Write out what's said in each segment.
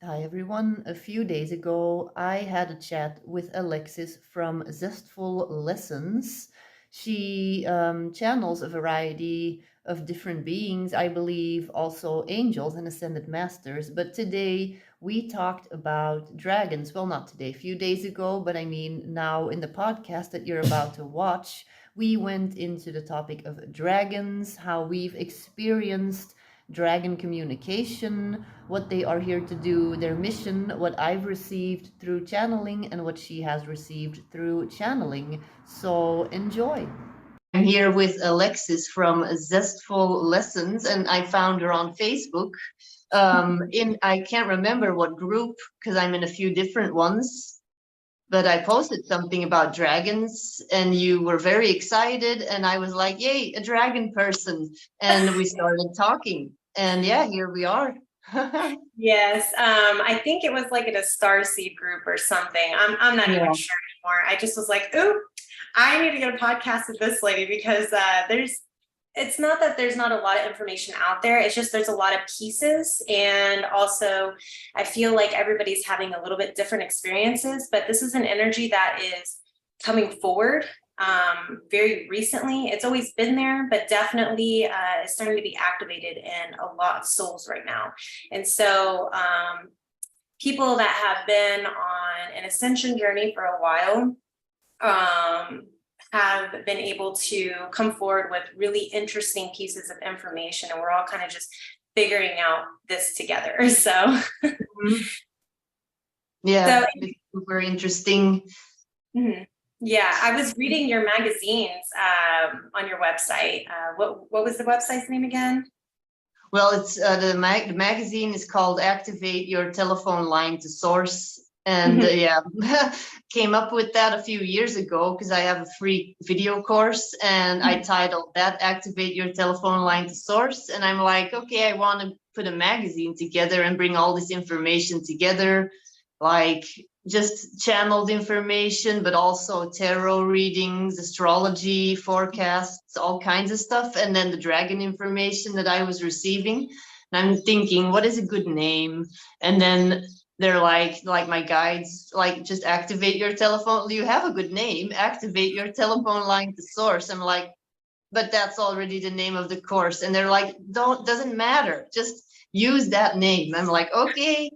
Hi everyone. A few days ago, I had a chat with Alexis from Zestful Lessons. She channels a variety of different beings, I believe, also angels and ascended masters. But today we talked about dragons. Well, not today, a few days ago, but I mean now in the podcast that you're about to watch, we went into the topic of dragons, how we've experienced dragon communication, what they are here to do, their mission, what I've received through channeling, and what she has received through channeling. So enjoy. I'm here with Alexis from Zestful Lessons, and I found her on Facebook. In I can't remember what group because I'm in a few different ones, but I posted something about dragons, and you were very excited, and I was like, "Yay, a dragon person!" And we started talking, and yeah, here we are. Yes, I think it was like in a Starseed group or something. I'm not even Yeah. sure anymore. I just was like, "Ooh, I need to get a podcast with this lady because there's." It's not that there's not a lot of information out there. It's just there's a lot of pieces, and also I feel like everybody's having a little bit different experiences. But this is an energy that is coming forward very recently. It's always been there, but definitely it's starting to be activated in a lot of souls right now. And so people that have been on an ascension journey for a while have been able to come forward with really interesting pieces of information, and we're all kind of just figuring out this together. So, Mhm. Yeah, so it's super interesting. mhm. Yeah, I was reading your magazines on your website. What was the website's name again? Well, it's the magazine is called "Activate Your Telephone Line to Source," and Mhm. yeah, came up with that a few years ago because I have a free video course, and I titled that "Activate Your Telephone Line to Source," and I'm like, okay, I want to put a magazine together and bring all this information together, like just channeled information, but also tarot readings, astrology, forecasts, all kinds of stuff. And then the dragon information that I was receiving. And I'm thinking, what is a good name? And then they're like my guides, like just activate your telephone. You have a good name, activate your telephone line to source. I'm like, but that's already the name of the course. And they're like, doesn't matter. Just use that name. I'm like, okay.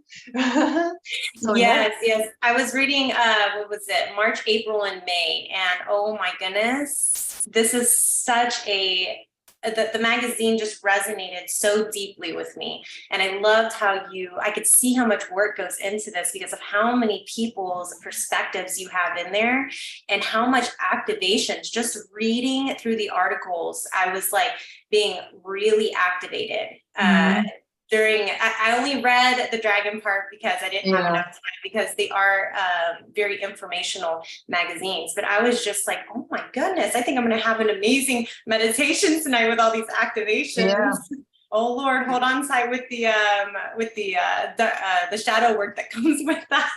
So yeah. Yes, yes. I was reading what was it? March, April, and May. And oh my goodness, this is such a the magazine just resonated so deeply with me. And I loved how I could see how much work goes into this because of how many people's perspectives you have in there and how much activations. Just reading through the articles, I was like being really activated. Mhm. I only read the dragon part because I didn't have Yeah. enough time because they are very informational magazines. But I was just like, oh my goodness, I think I'm going to have an amazing meditation tonight with all these activations. Yeah. Oh Lord, hold on tight with the shadow work that comes with that.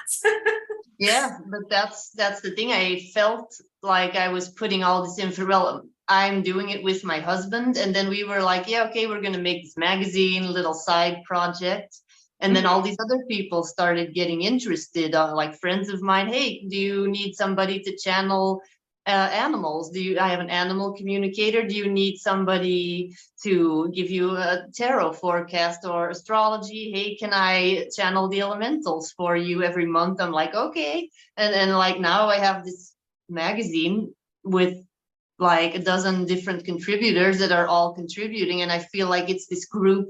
Yeah, but that's the thing. I felt like I was putting all this info. Well, I'm doing it with my husband, and then we were like, yeah, okay, we're gonna make this magazine, little side project. And then all Mhm. these other people started getting interested, like friends of mine. Hey, do you need somebody to channel animals? I have an animal communicator? Do you need somebody to give you a tarot forecast or astrology? Hey, can I channel the elementals for you every month? I'm like, okay. And like now I have this magazine with like a dozen different contributors that are all contributing, and I feel like it's this group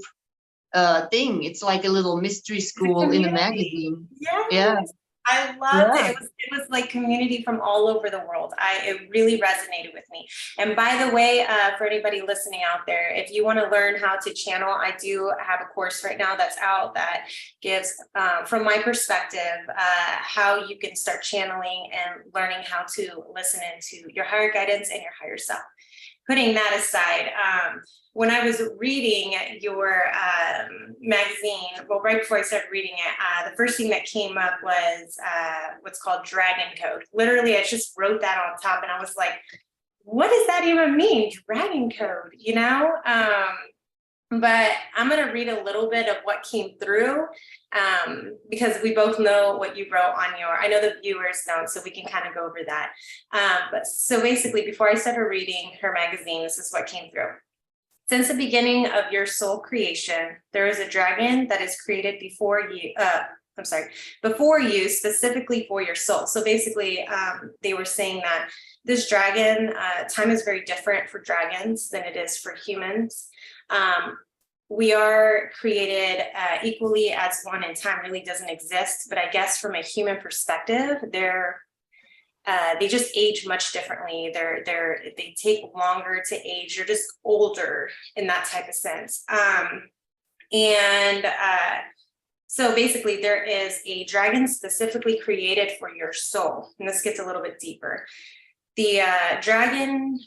thing. It's like a little mystery It's a school in a community. magazine. Yeah, Yes. I loved it. yeah. It was like community from all over the world. It really resonated with me. And by the way, for anybody listening out there, if you want to learn how to channel, I do have a course right now that's out that gives, from my perspective, how you can start channeling and learning how to listen into your higher guidance and your higher self. Putting that aside, when I was reading your magazine, well, right before I started reading it, the first thing that came up was what's called Dragon Code. Literally, I just wrote that on top, and I was like, "What does that even mean, Dragon Code?" You know? but I'm going to read a little bit of what came through, because we both know what you wrote on your, I know the viewers don't, so we can kind of go over that. But so basically, before I started reading her magazine, this is what came through. Since the beginning of your soul creation, there is a dragon that is created before you, before you, specifically for your soul. So basically, they were saying that this dragon, time is very different for dragons than it is for humans. We are created equally as one, and time really doesn't exist. But I guess from a human perspective, they just age much differently. They take longer to age. They're just older in that type of sense. So basically, there is a dragon specifically created for your soul, and this gets a little bit deeper. The dragon,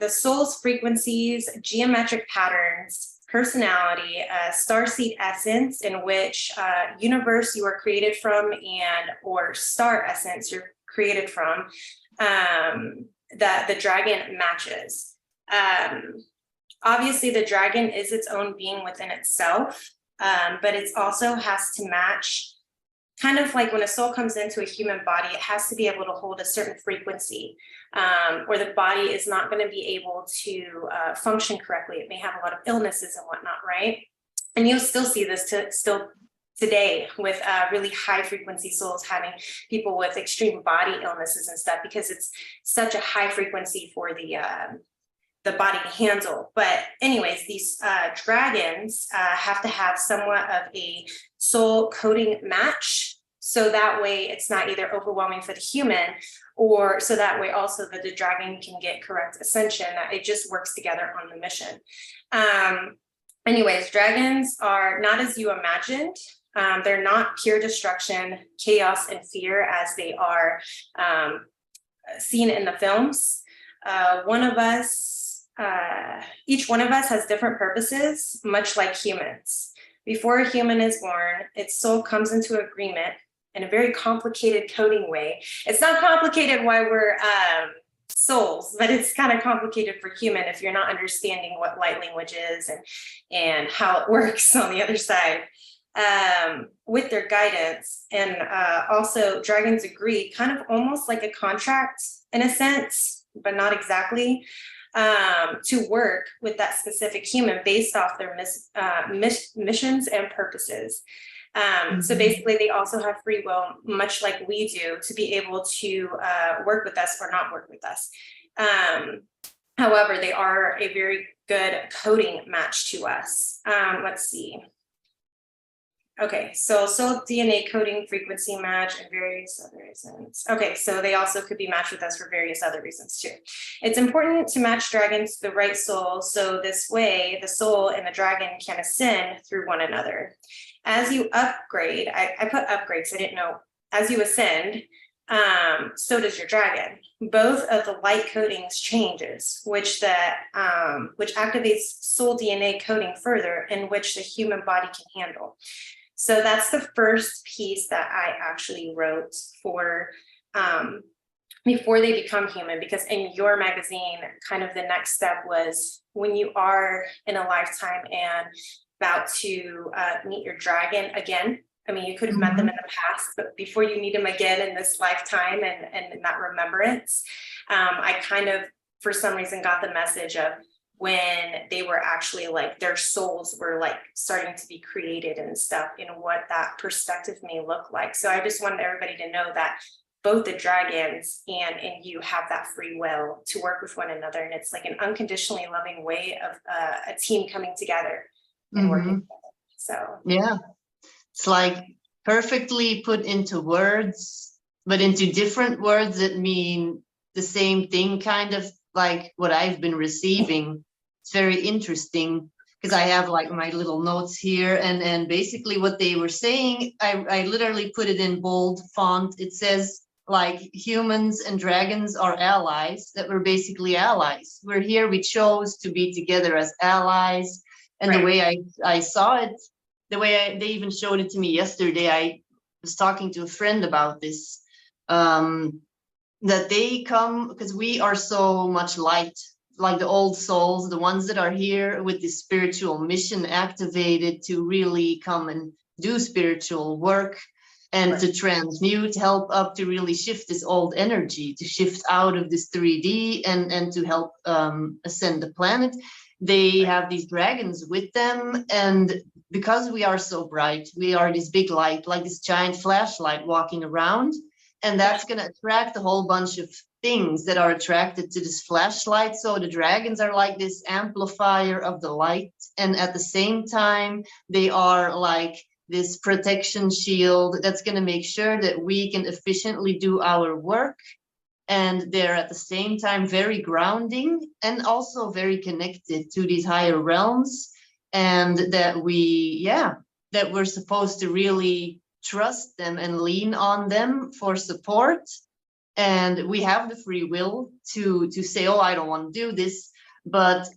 the soul's frequencies, geometric patterns, personality, starseed essence, in which universe you are created from, and or star essence you're created from, that the dragon matches. Obviously, the dragon is its own being within itself, but it also has to match. Kind of like when a soul comes into a human body, it has to be able to hold a certain frequency, or the body is not going to be able to function correctly. It may have a lot of illnesses and whatnot, right? And you'll still see this still today with really high frequency souls having people with extreme body illnesses and stuff, because it's such a high frequency for the body to handle. But anyways, these dragons have to have somewhat of a soul coding match, so that way it's not either overwhelming for the human, or so that way also that the dragon can get correct ascension, that it just works together on the mission. Anyways, dragons are not as you imagined. They're not pure destruction, chaos, and fear as they are seen in the films. Each one of us has different purposes, much like humans. Before a human is born, its soul comes into agreement in a very complicated coding way. It's not complicated why we're souls, but it's kind of complicated for human if you're not understanding what light language is and how it works on the other side, with their guidance. And also dragons agree, kind of almost like a contract in a sense, but not exactly, to work with that specific human based off their missions and purposes. So basically, they also have free will, much like we do, to be able to work with us or not work with us. However, they are a very good coding match to us. Let's see. Okay, so soul DNA coding frequency match and various other reasons. Okay, so they also could be matched with us for various other reasons too. It's important to match dragons to the right soul, so this way the soul and the dragon can ascend through one another. As you upgrade, I put upgrades, I didn't know, as you ascend, so does your dragon. Both of the light codings changes, which activates soul DNA coding further, in which the human body can handle. So that's the first piece that I actually wrote for before they become human, because in your magazine, kind of the next step was when you are in a lifetime and about to meet your dragon again. I mean, you could have met them in the past, but before you meet them again in this lifetime and in that remembrance, I kind of, for some reason, got the message of when they were actually like, their souls were like starting to be created and stuff, and what that perspective may look like. So I just wanted everybody to know that both the dragons and you have that free will to work with one another. And it's like an unconditionally loving way of a team coming together and working together. So yeah, it's like perfectly put into words, but into different words that mean the same thing, kind of like what I've been receiving. It's very interesting because I have like my little notes here, and basically what they were saying, I literally put it in bold font. It says like humans and dragons are allies, that we're basically allies. We're here, we chose to be together as allies. And the way I saw it, the way they even showed it to me yesterday, I was talking to a friend about this, that they come because we are so much light like the old souls, the ones that are here with the spiritual mission activated to really come and do spiritual work and to transmute, help up to really shift this old energy, to shift out of this 3D and to help ascend the planet. They have these dragons with them, and because we are so bright, we are this big light, like this giant flashlight walking around, and that's going to attract a whole bunch of things that are attracted to this flashlight. So the dragons are like this amplifier of the light, and at the same time they are like this protection shield that's going to make sure that we can efficiently do our work. And they're at the same time very grounding and also very connected to these higher realms, and that that we're supposed to really trust them and lean on them for support. And we have the free will to say, oh, I don't want to do this. But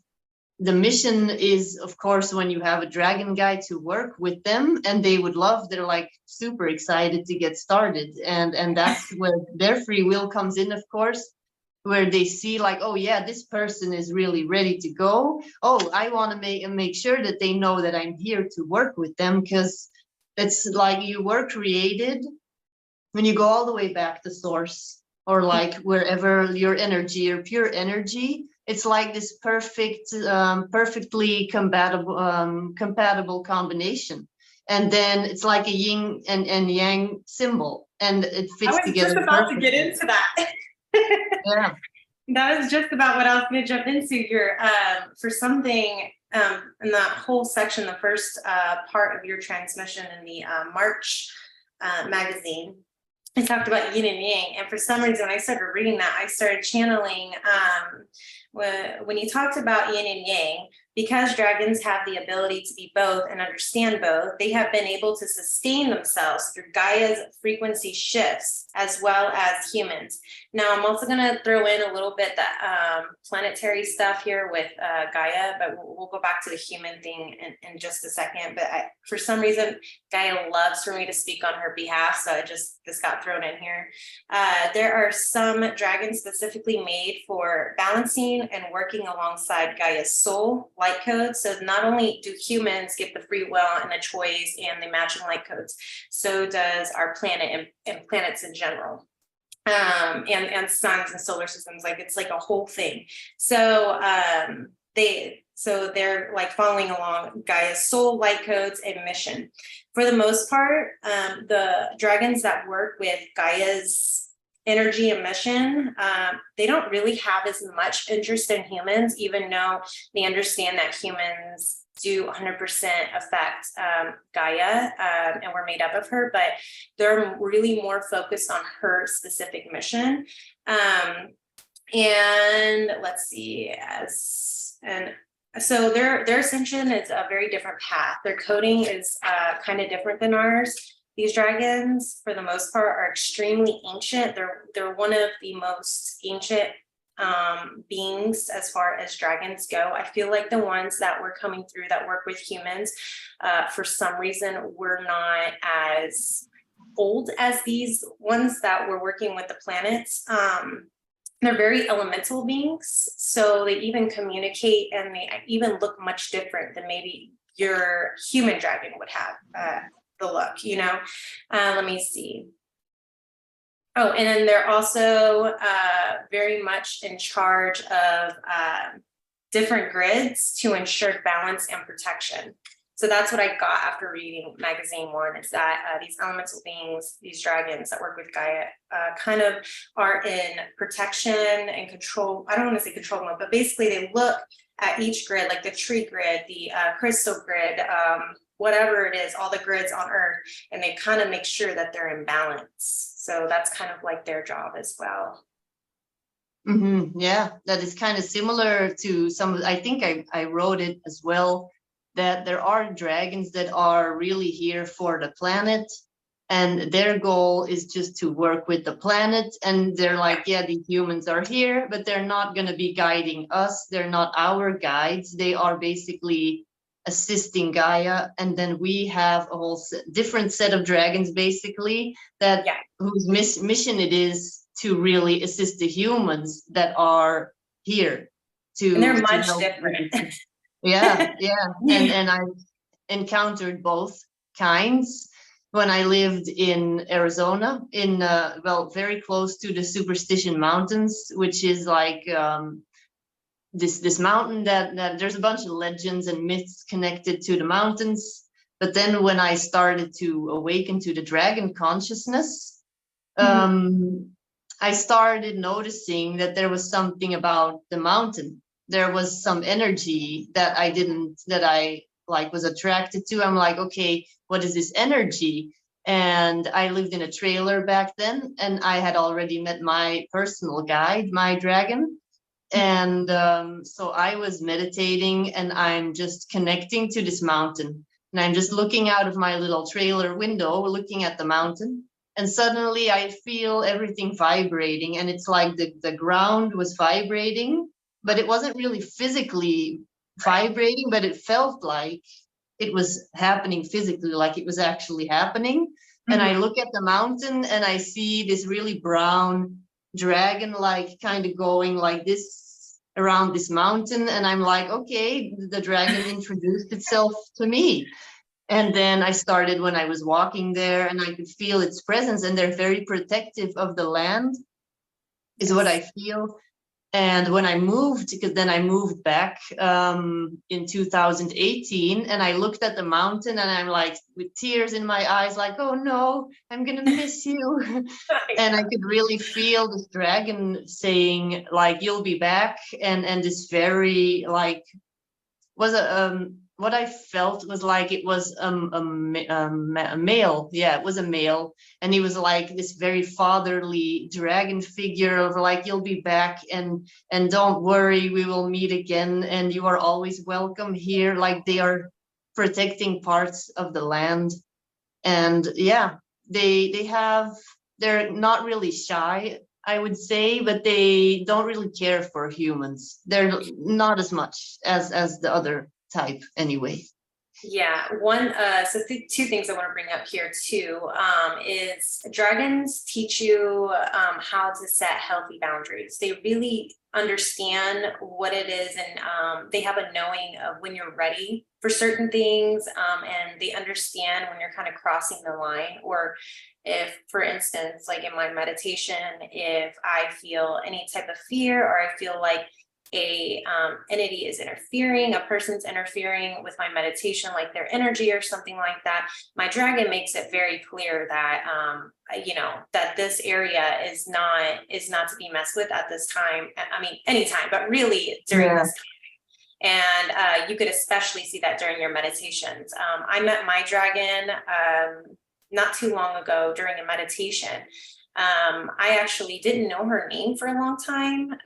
the mission is, of course, when you have a dragon guide, to work with them, and they would love, they're like super excited to get started. And that's where their free will comes in, of course, where they see like, oh yeah, this person is really ready to go. Oh, I want to make sure that they know that I'm here to work with them, because it's like you were created, when you go all the way back to source, or like wherever your energy, your pure energy, it's like this perfectly compatible combination. And then it's like a yin and yang symbol, and it fits I was together just about perfectly. to get into that. Yeah. That was just about what I was going to jump into here. For something in that whole section, the first part of your transmission in the March magazine, I talked about yin and yang. And for some reason, when I started reading that, I started channeling when you talked about yin and yang, because dragons have the ability to be both and understand both, they have been able to sustain themselves through Gaia's frequency shifts as well as humans. Now, I'm also going to throw in a little bit the planetary stuff here with Gaia, but we'll go back to the human thing in just a second. But for some reason, Gaia loves for me to speak on her behalf, so this got thrown in here. There are some dragons specifically made for balancing and working alongside Gaia's soul light codes. So not only do humans get the free will and the choice and the matching light codes, so does our planet and planets in general. And suns and solar systems, like it's like a whole thing. So they're like following along Gaia's soul, light codes, and mission. For the most part, the dragons that work with Gaia's energy and mission, they don't really have as much interest in humans, even though they understand that humans do 100% affect Gaia, and we're made up of her, but they're really more focused on her specific mission. And let's see, so their ascension is a very different path. Their coding is kind of different than ours. These dragons, for the most part, are extremely ancient. They're one of the most ancient beings as far as dragons go. I feel like the ones that were coming through that work with humans, for some reason, were not as old as these ones that were working with the planets. They're very elemental beings, so they even communicate and they even look much different than maybe your human dragon would have the look, you know. Let me see. Oh, and then they're also very much in charge of different grids to ensure balance and protection. So that's what I got after reading magazine 1, is that these elemental beings, these dragons that work with Gaia, kind of are in protection and control. I don't want to say control mode, but basically they look at each grid, like the tree grid, the crystal grid, whatever it is, all the grids on Earth, and they kind of make sure that they're in balance. So that's kind of like their job as well. Mm-hmm. Yeah, that is kind of similar to some, I think I wrote it as well, that there are dragons that are really here for the planet, and their goal is just to work with the planet. And they're like, yeah, the humans are here, but they're not going to be guiding us. They're not our guides. They are basically assisting Gaia. And then we have a whole different set of dragons, basically, that whose mission it is to really assist the humans that are here. And they're to much help with different. it. Yeah, yeah. And I've encountered both kinds when I lived in Arizona, in well, very close to the Superstition Mountains, which is like this mountain that there's a bunch of legends and myths connected to the mountains. But then when I started to awaken to the dragon consciousness, Mhm. I started noticing that there was something about the mountain. There was some energy that I like was attracted to. I'm like, okay, what is this energy? And I lived in a trailer back then, and I had already met my personal guide, my dragon. And so I was meditating and I'm just connecting to this mountain. And I'm just looking out of my little trailer window, looking at the mountain. And suddenly I feel everything vibrating. And it's like the ground was vibrating, but it wasn't really physically vibrating, but it felt like it was happening physically, like it was actually happening. And I Mhm. look at the mountain and I see this really brown dragon, like kind of going like this around this mountain. And I'm like, okay, the dragon introduced itself to me. And then I started when I was walking there and I could feel its presence, and they're very protective of the land, is what I Yes. feel. And when I moved, because then I moved back in 2018, and I looked at the mountain and I'm like, with tears in my eyes, like, oh no, I'm gonna miss you. And I could really feel this dragon saying, like, you'll be back. And this very, like, was what I felt was like it was a male. Yeah, it was a male, and he was like this very fatherly dragon figure of like, you'll be back, and don't worry, we will meet again, and you are always welcome here. Like, they are protecting parts of the land. And yeah, they have, they're not really shy, I would say, but they don't really care for humans. They're not as much as the other type anyway. Yeah, one so two things I want to bring up here too is dragons teach you how to set healthy boundaries. They really understand what it is, and they have a knowing of when you're ready for certain things, and they understand when you're kind of crossing the line, or if, for instance, like in my meditation, if I feel any type of fear, or I feel like a entity is interfering, a person's interfering with my meditation, like their energy or something like that, my dragon makes it very clear that that this area is not to be messed with at this time. I mean, anytime, but really during Yeah. this time. And you could especially see that during your meditations. I met my dragon not too long ago during a meditation. I actually didn't know her name for a long time.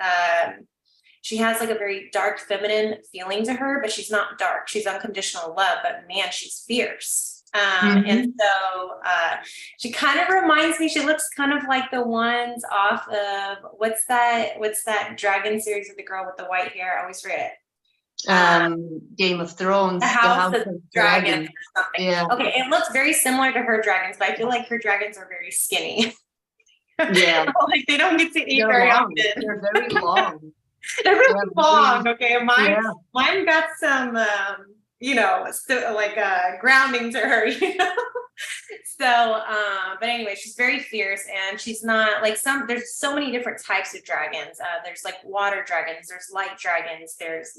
She has like a very dark feminine feeling to her, but she's not dark. She's unconditional love, but man, she's fierce. And Hmm. so she kind of reminds me, she looks kind of like the ones off of what's that dragon series with the girl with the white hair? I always forget it. Game of The Thrones, the House House of of Dragons Dragon. or something. Yeah. Okay, it looks very similar to her dragons, but I feel like her dragons are very skinny. Yeah, Like they don't get to eat they're very long, often. they're very long. They're Yeah, really very. long. Okay, mine Yeah. mine got some like grounding to her. So but anyway, she's very fierce, and she's not like some, there's so many different types of dragons. There's like water dragons, there's light dragons, there's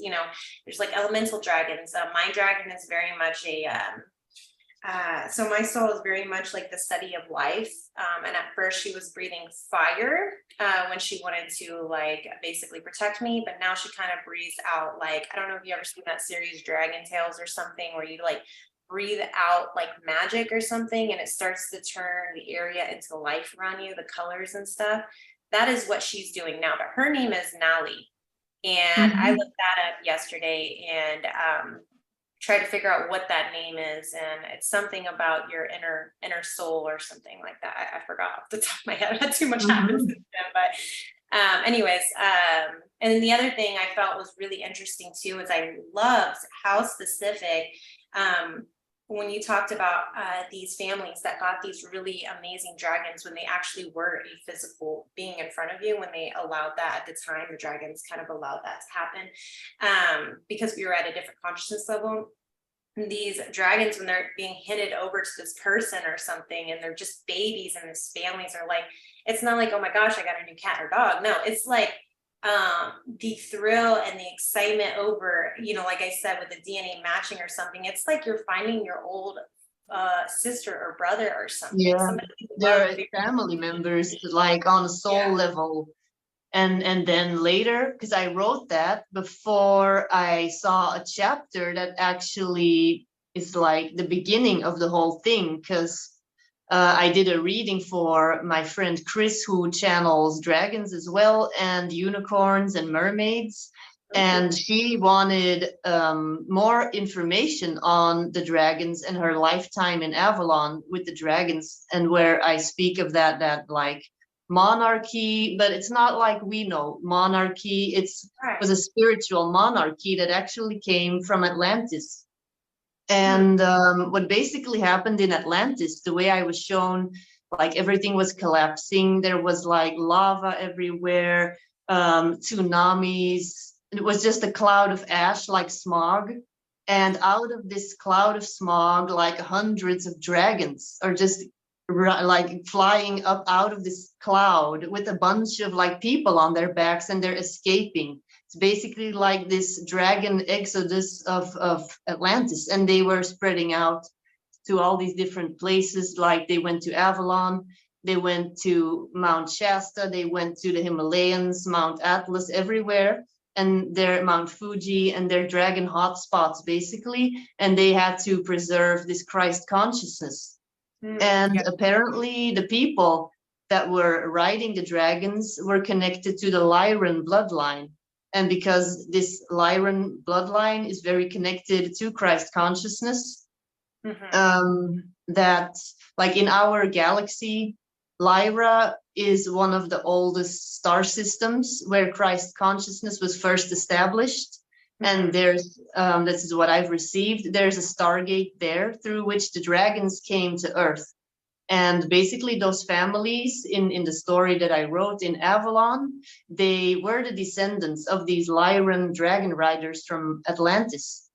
like elemental dragons. My dragon is very much so my soul is very much like the study of life. And at first she was breathing fire when she wanted to like basically protect me, but now she kind of breathes out, like, I don't know if you ever seen that series Dragon Tales or something, where you like breathe out like magic or something, and it starts to turn the area into life around you, the colors and stuff. That is what she's doing now, but her name is Nali. And I Hmm. looked that up yesterday, and try to figure out what that name is, and it's something about your inner soul or something like that. I forgot off the top of my head. I had too much happen since Hmm. then, but anyways, and then the other thing I felt was really interesting too is I loved how specific when you talked about these families that got these really amazing dragons when they actually were a physical being in front of you, when they allowed that at the time, the dragons kind of allowed that to happen, because we were at a different consciousness level. These dragons, when they're being handed over to this person or something, and they're just babies, and these families are like, it's not like, oh my gosh, I got a new cat or dog. No, it's like the thrill and the excitement over, like I said, with the DNA matching or something, it's like you're finding your old sister or brother or something. Yeah, Somebody you love they're very family members, deeply. like on a soul Yeah. level. And then later, because I wrote that before I saw a chapter that actually is like the beginning of the whole thing, because I did a reading for my friend Chris, who channels dragons as well, and unicorns and mermaids. Ooh. And she wanted more information on the dragons and her lifetime in Avalon with the dragons, and where I speak of that like monarchy, but it's not like we know monarchy. It's Right. was a spiritual monarchy that actually came from Atlantis. Hmm. And what basically happened in Atlantis, the way I was shown, like everything was collapsing. There was like lava everywhere, tsunamis. It was just a cloud of ash, like smog. And out of this cloud of smog, like hundreds of dragons are just like flying up out of this cloud with a bunch of like people on their backs, and they're escaping. It's basically like this dragon exodus of Atlantis, and they were spreading out to all these different places. Like they went to Avalon, they went to Mount Shasta, they went to the Himalayas, Mount Atlas, everywhere, and their Mount Fuji, and their dragon hotspots basically. And they had to preserve this Christ consciousness. Hmm. And Yeah. apparently, the people that were riding the dragons were connected to the Lyran bloodline. And because this Lyran bloodline is very connected to Christ consciousness, Hmm. that, like in our galaxy, Lyra is one of the oldest star systems where Christ consciousness was first established. And Hmm. this is what I've received, there's a stargate there through which the dragons came to Earth. And basically, those families in the story that I wrote in Avalon, they were the descendants of these Lyran dragon riders from Atlantis.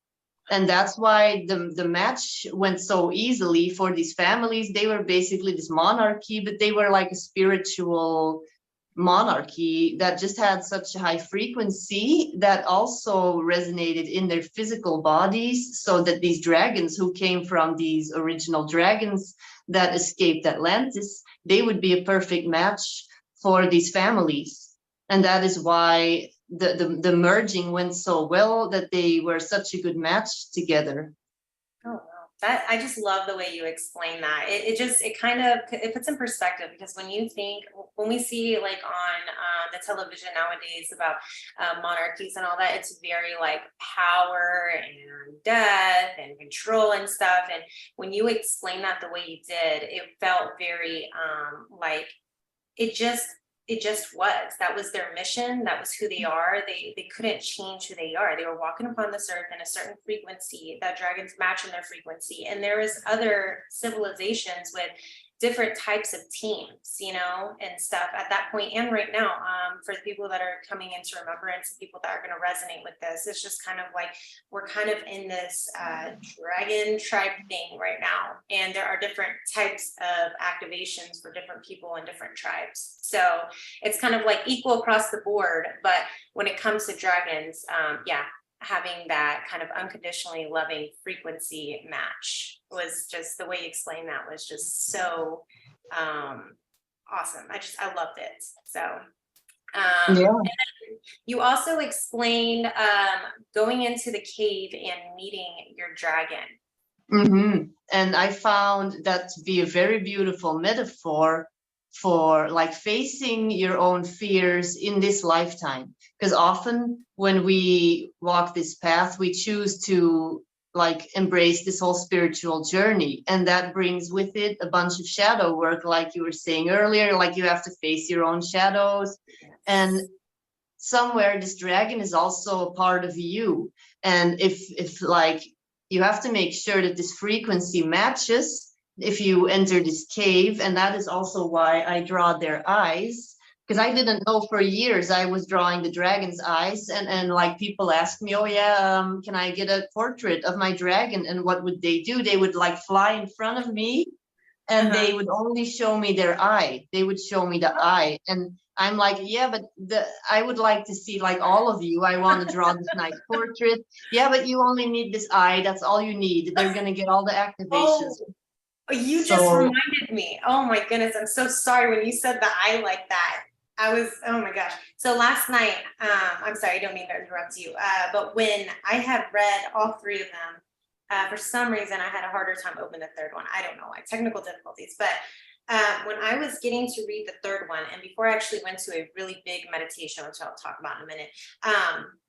And that's why the match went so easily for these families. They were basically this monarchy, but they were like a spiritual monarchy that just had such a high frequency that also resonated in their physical bodies, so that these dragons who came from these original dragons that escaped Atlantis, they would be a perfect match for these families. And that is why the merging went so well, that they were such a good match together. Oh, wow. That I just love the way you explain that. It kind of it puts in perspective, because when you think, when we see like on the television nowadays about monarchies and all that, it's very like power and death and control and stuff. And when you explain that the way you did, it felt very like it just it just was, that was their mission, that was who they are. They couldn't change who they are. They were walking upon this earth in a certain frequency, that dragons match in their frequency. And there is other civilizations with different types of teams, and stuff at that point and right now. For the people that are coming into remembrance, people that are going to resonate with this, it's just kind of like we're kind of in this dragon tribe thing right now, and there are different types of activations for different people and different tribes. So it's kind of like equal across the board, but when it comes to dragons, yeah, having that kind of unconditionally loving frequency match was just, the way you explained that was just so awesome. I loved it. So Yeah. and then you also explained going into the cave and meeting your dragon. And I found that to be a very beautiful metaphor for like facing your own fears in this lifetime. Because often when we walk this path, we choose to like embrace this whole spiritual journey. And that brings with it a bunch of shadow work, like you were saying earlier, like you have to face your own shadows. And Yes. somewhere this dragon is also a part of you. And if like you have to make sure that this frequency matches if you enter this cave. And that is also why I draw their eyes, because I didn't know for years I was drawing the dragon's eyes. And like people ask me, oh yeah, can I get a portrait of my dragon? And what would they do? They would like fly in front of me, and Uh-huh. they would only show me their eye. They would show me the eye. And I'm like, yeah, but I would like to see like all of you. I want to draw this nice portrait. Yeah, but you only need this eye. That's all you need. They're gonna get all the activations. Oh, you just So reminded me. Oh my goodness, I'm so sorry when you said the eye like that. I was, oh my gosh. So last night, I'm sorry, I don't mean to interrupt you, but when I had read all three of them, for some reason I had a harder time opening the third one. I don't know why, technical difficulties. But when I was getting to read the third one, and before I actually went to a really big meditation, which I'll talk about in a minute,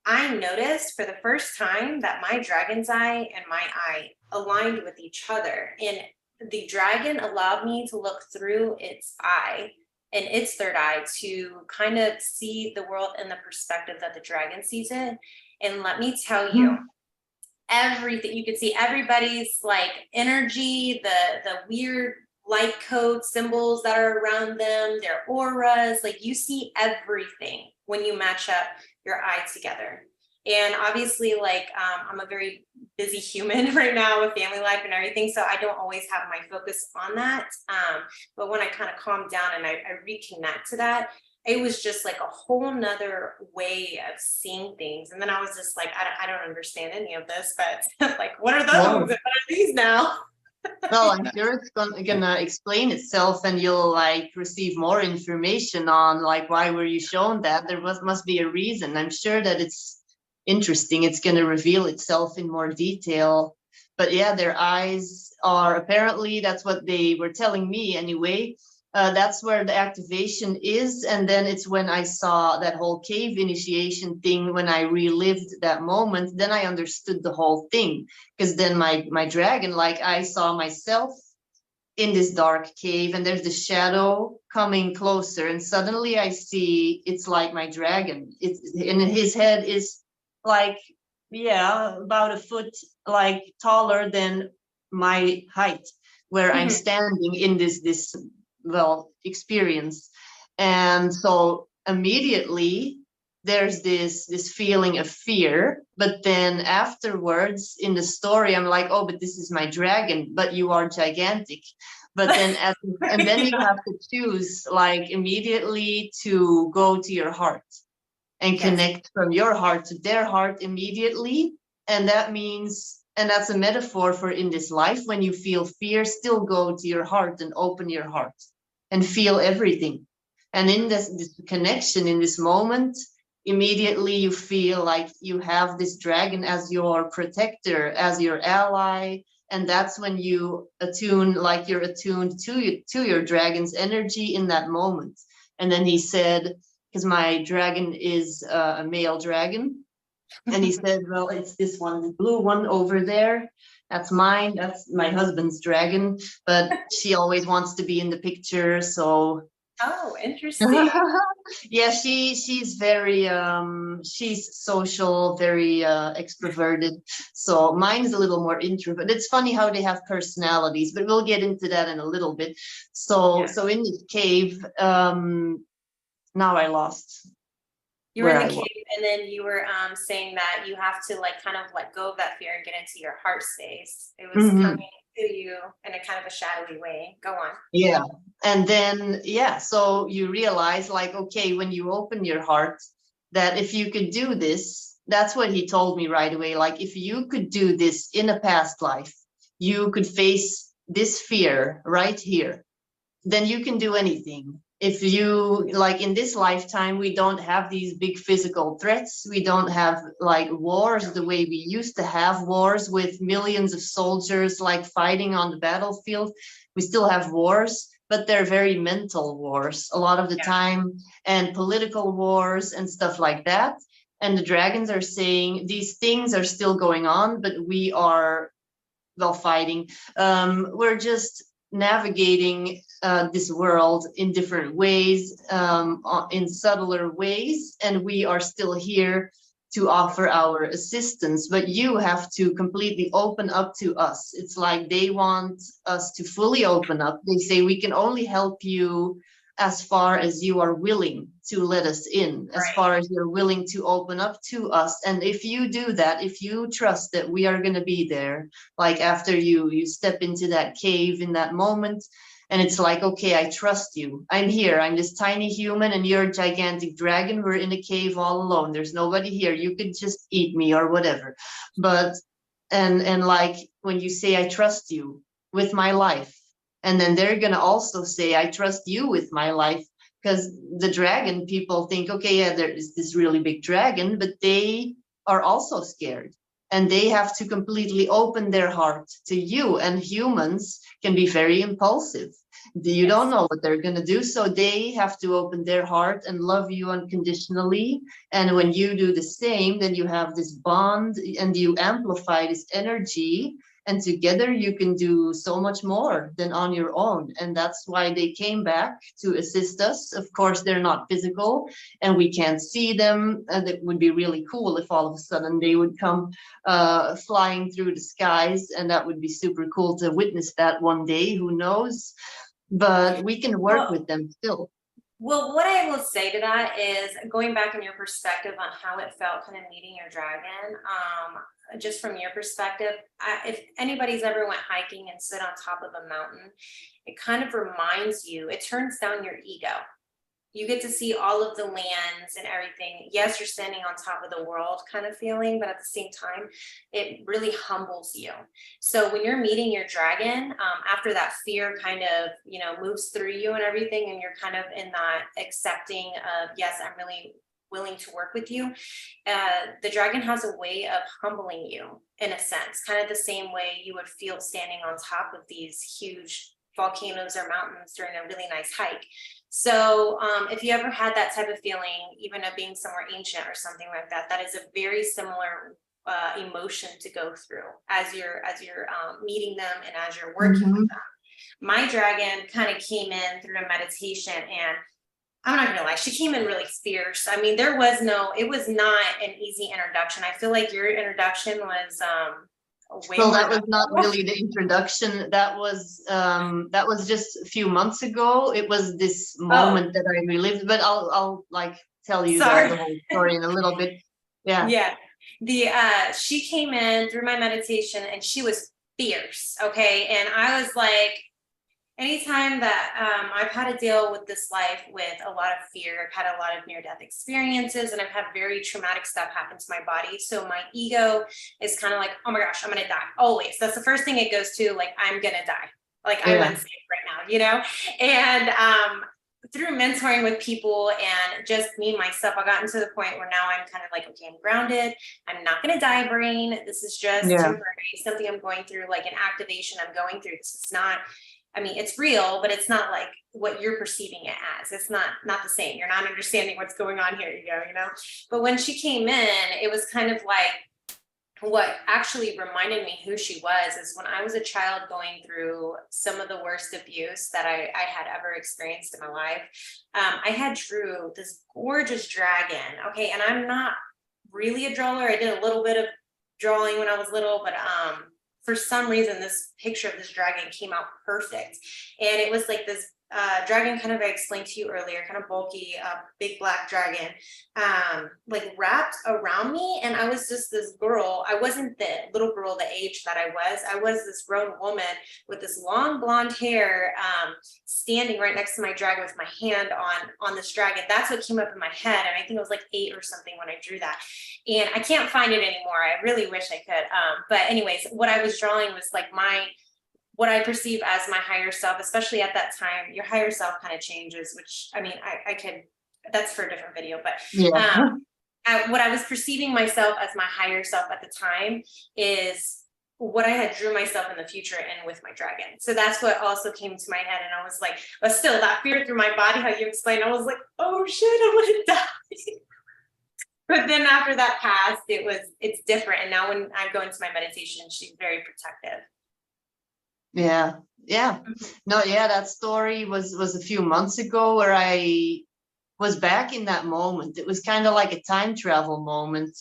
I noticed for the first time that my dragon's eye and my eye aligned with each other. And the dragon allowed me to look through its eye and its third eye to kind of see the world in the perspective that the dragon sees it. And let me tell you, everything you could see, everybody's like energy, the weird light code symbols that are around them, their auras, like you see everything when you match up your eye together. And obviously, like I'm a very busy human right now with family life and everything, so I don't always have my focus on that. But when I kind of calm down and I reconnect to that, it was just like a whole nother way of seeing things. And then I was just like, I don't understand any of this, but like, what are those? no. What are these now? Well, I'm sure it's gonna explain itself, and you'll like receive more information on like why were you shown that. There must be a reason. I'm sure that it's interesting. It's gonna reveal itself in more detail. But yeah, their eyes are apparently, that's what they were telling me anyway. That's where the activation is. And then it's when I saw that whole cave initiation thing, when I relived that moment, then I understood the whole thing. Because then my dragon, like I saw myself in this dark cave, and there's the shadow coming closer, and suddenly I see it's like my dragon. It's and his head is like, yeah, about a foot like taller than my height, where I'm Mhm. standing in this well experience. And so immediately there's this feeling of fear, but then afterwards in the story I'm like, oh, but this is my dragon, but you are gigantic. But then and then you Yeah. have to choose like immediately to go to your heart and Yes. connect from your heart to their heart immediately. And that means, and that's a metaphor for in this life, when you feel fear, still go to your heart and open your heart and feel everything. And in this connection, in this moment, immediately you feel like you have this dragon as your protector, as your ally. And that's when you attune, like you're attuned to your dragon's energy in that moment. And then he said, because my dragon is a male dragon, and he said, well, it's this one, the blue one over there. That's mine. That's my husband's dragon. But she always wants to be in the picture. So Oh, interesting. yeah, she's very she's social, very extroverted. So mine's a little more introvert. It's funny how they have personalities, but we'll get into that in a little bit. So Yeah. so in this cave, now I lost You were where in the I cave, was. and then you were saying that you have to like kind of let go of that fear and get into your heart space. It was coming Mhm. to you in a kind of a shadowy way. Go on. Yeah. And then, yeah, so you realize, like, okay, when you open your heart, that if you could do this, that's what he told me right away. Like, if you could do this in a past life, you could face this fear right here, then you can do anything. If you like in this lifetime, we don't have these big physical threats. We don't have like wars the way we used to have wars with millions of soldiers like fighting on the battlefield. We still have wars, but they're very mental wars a lot of the Yeah. time, and political wars and stuff like that. And the dragons are saying these things are still going on, but we are well fighting. We're just navigating this world in different ways, in subtler ways, and we are still here to offer our assistance, but you have to completely open up to us. It's like they want us to fully open up. They say we can only help you as far as you are willing to let us in, as Right. far as you're willing to open up to us. And if you do that, if you trust that we are going to be there, like after you step into that cave in that moment, and it's like, okay, I trust you. I'm here. I'm this tiny human and you're a gigantic dragon. We're in a cave all alone. There's nobody here. You could just eat me or whatever. But and like when you say I trust you with my life, and then they're gonna also say I trust you with my life, because the dragon people think, okay, yeah, there is this really big dragon, but they are also scared and they have to completely open their heart to you. And humans can be very impulsive. You don't Yes. know what they're going to do, so they have to open their heart and love you unconditionally. And when you do the same, then you have this bond and you amplify this energy, and together you can do so much more than on your own. And that's why they came back to assist us. Of course, they're not physical and we can't see them, and it would be really cool if all of a sudden they would come flying through the skies, and that would be super cool to witness that one day. Who knows? But we can work Well, with them still. Well, what I will say to that is going back in your perspective on how it felt kind of meeting your dragon. Just from your perspective, if anybody's ever went hiking and stood on top of a mountain, it kind of reminds you, it turns down your ego. You get to see all of the lands and everything. Yes, you're standing on top of the world kind of feeling, but at the same time, it really humbles you. So when you're meeting your dragon, after that fear kind of, moves through you and everything, and you're kind of in that accepting of, yes, I'm really willing to work with you. The dragon has a way of humbling you in a sense, kind of the same way you would feel standing on top of these huge volcanoes or mountains during a really nice hike. So if you ever had that type of feeling, even of being somewhere ancient or something like that, that is a very similar emotion to go through as you're meeting them and as you're working with Mhm. them. My dragon kind of came in through a meditation, and I'm not gonna lie, she came in really fierce. I mean, it was not an easy introduction. I feel like your introduction was way Well, more that was not valuable. really the introduction. That was just a few months ago. It was this Oh, moment that I relived, but I'll like tell you sorry. the whole story in a little bit. Yeah. Yeah. She came in through my meditation and she was fierce. Okay. And I was like, anytime that I've had to deal with this life with a lot of fear, I've had a lot of near-death experiences, and I've had very traumatic stuff happen to my body. So my ego is kind of like, oh my gosh, I'm gonna die. Always. That's the first thing it goes to, like, I'm gonna die. Like I'm Yeah. unsafe right now. And through mentoring with people and just me myself, I gotten to the point where now I'm kind of like, okay, I'm grounded. I'm not gonna die, brain. This is just Yeah. temporary, something I'm going through, like an activation I'm going through. This is not, I mean, it's real, but it's not like what you're perceiving it as. It's not the same. You're not understanding what's going on here, But when she came in, it was kind of like, what actually reminded me who she was is when I was a child going through some of the worst abuse that I had ever experienced in my life. I had drew this gorgeous dragon. Okay. And I'm not really a drawer. I did a little bit of drawing when I was little, but for some reason, this picture of this dragon came out perfect. And it was like this dragon, kind of, I explained to you earlier, kind of bulky, big black dragon, like wrapped around me. And I was just this girl. I wasn't the little girl, the age that I was this grown woman with this long blonde hair, standing right next to my dragon with my hand on this dragon. That's what came up in my head. And I think it was like 8 or something when I drew that. And I can't find it anymore. I really wish I could. But anyways, what I was drawing was like what I perceive as my higher self, especially at that time. Your higher self kind of changes, which, I mean, I could, that's for a different video, but Yeah. what I was perceiving myself as my higher self at the time is what I had drew myself in the future and with my dragon. So that's what also came to my head. And I was like, but still that fear through my body, how you explained, I was like, oh shit, I'm gonna die. But then after that passed, it's different. And now when I go into my meditation, she's very protective. Yeah. Yeah. No, yeah, that story was a few months ago where I was back in that moment. It was kind of like a time travel moment.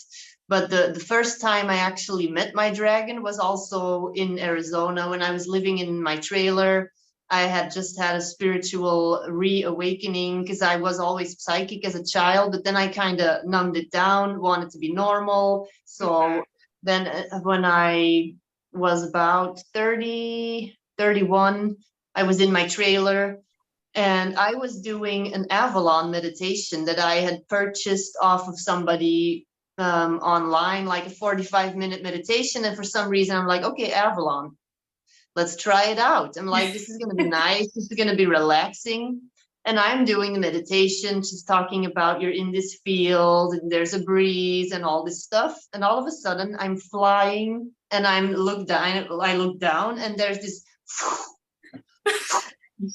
But the first time I actually met my dragon was also in Arizona when I was living in my trailer. I had just had a spiritual reawakening because I was always psychic as a child, but then I kind of numbed it down, wanted to be normal. So then when I was about 30, 31, I was in my trailer and I was doing an Avalon meditation that I had purchased off of somebody online, like a 45-minute meditation. And for some reason, I'm like, okay, Avalon, let's try it out. I'm like, this is going to be nice. This is going to be relaxing. And I'm doing the meditation, just talking about you're in this field and there's a breeze and all this stuff. And all of a sudden, I'm flying and I look down and there's this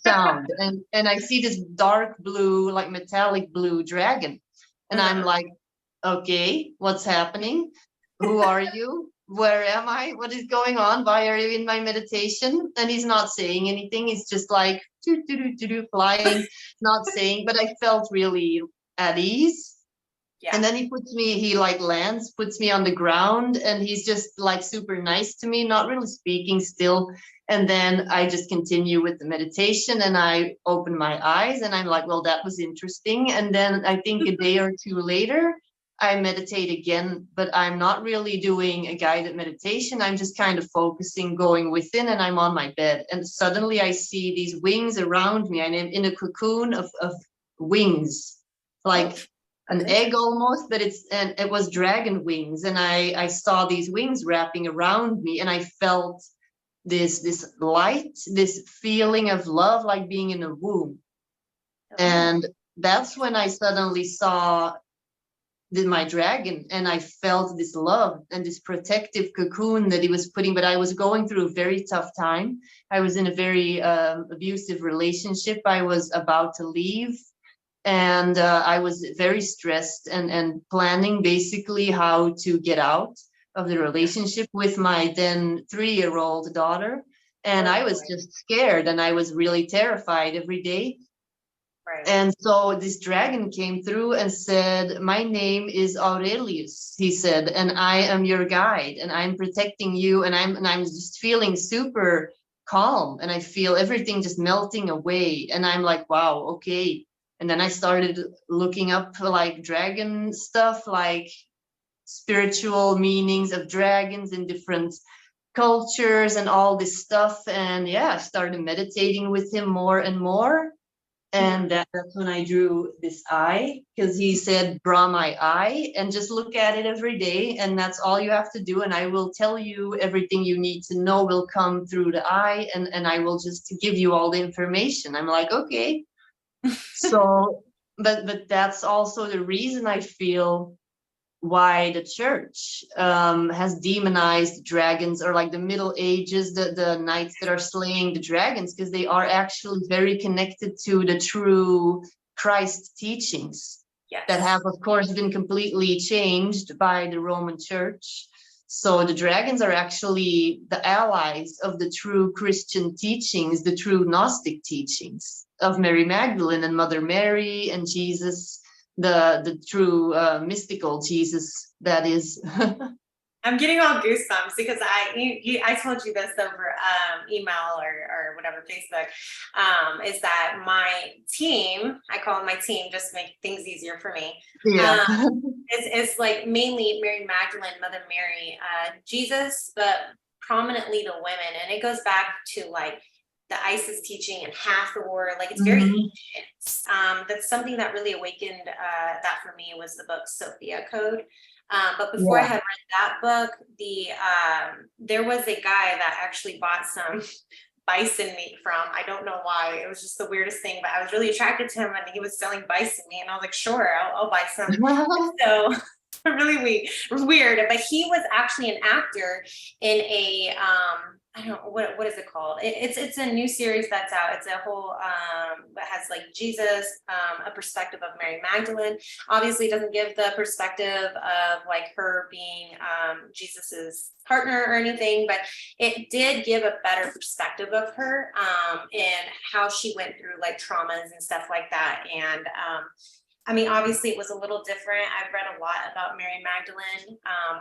sound and I see this dark blue, like metallic blue dragon. And I'm like, okay, what's happening? Who are you? Where am I? What is going on? Why are you in my meditation? And he's not saying anything. He's just like flying, not saying, but I felt really at ease. And then he like lands, puts me on the ground, and he's just like super nice to me, not really speaking still. And then I just continue with the meditation and I open my eyes and I'm like, well, that was interesting. And then I think a day or two later, I meditate again, but I'm not really doing a guided meditation. I'm just kind of focusing, going within, and I'm on my bed. And suddenly I see these wings around me. I'm in a cocoon of wings, like an egg almost, but it was dragon wings. And I saw these wings wrapping around me and I felt this light, this feeling of love, like being in a womb. And that's when I suddenly saw my dragon and I felt this love and this protective cocoon that he was putting. But I was going through a very tough time. I was in a very abusive relationship. I was about to leave and I was very stressed and planning basically how to get out of the relationship with my then 3-year-old daughter. And I was just scared and I was really terrified every day. And so this dragon came through and said, my name is Aurelius, he said, and I am your guide and I'm protecting you. And I'm just feeling super calm and I feel everything just melting away. And I'm like, wow, okay. And then I started looking up like dragon stuff, like spiritual meanings of dragons in different cultures and all this stuff. And yeah, I started meditating with him more and more. And that's when I drew this eye, because he said, draw my eye and just look at it every day. And that's all you have to do. And I will tell you everything you need to know will come through the eye. And I will just give you all the information. I'm like, okay. So, but that's also the reason I feel why the church has demonized dragons, or like the Middle Ages, the knights that are slaying the dragons, because they are actually very connected to the true Christ teachings that have, of course, been completely changed by the Roman Church. So the dragons are actually the allies of the true Christian teachings, the true Gnostic teachings of Mary Magdalene and Mother Mary and Jesus, the true mystical Jesus, that is. I'm getting all goosebumps because I told you this over email or whatever, Facebook, is that my team, I call it my team just to make things easier for me, is like mainly Mary Magdalene, Mother Mary, Jesus, but prominently the women. And it goes back to like the Isis teaching and Hathor, like it's very ancient. That's something that really awakened that for me was the book Sophia Code. But before I had read that book, there was a guy that actually bought some bison meat from, I don't know why, it was just the weirdest thing, but I was really attracted to him and he was selling bison meat and I was like, sure, I'll buy some. So really weird, but he was actually an actor in a I don't know what is it called. It's a new series that's out. It's a whole that has like Jesus, a perspective of Mary Magdalene. Obviously, doesn't give the perspective of like her being Jesus's partner or anything, but it did give a better perspective of her and how she went through like traumas and stuff like that. And I mean, obviously it was a little different. I've read a lot about Mary Magdalene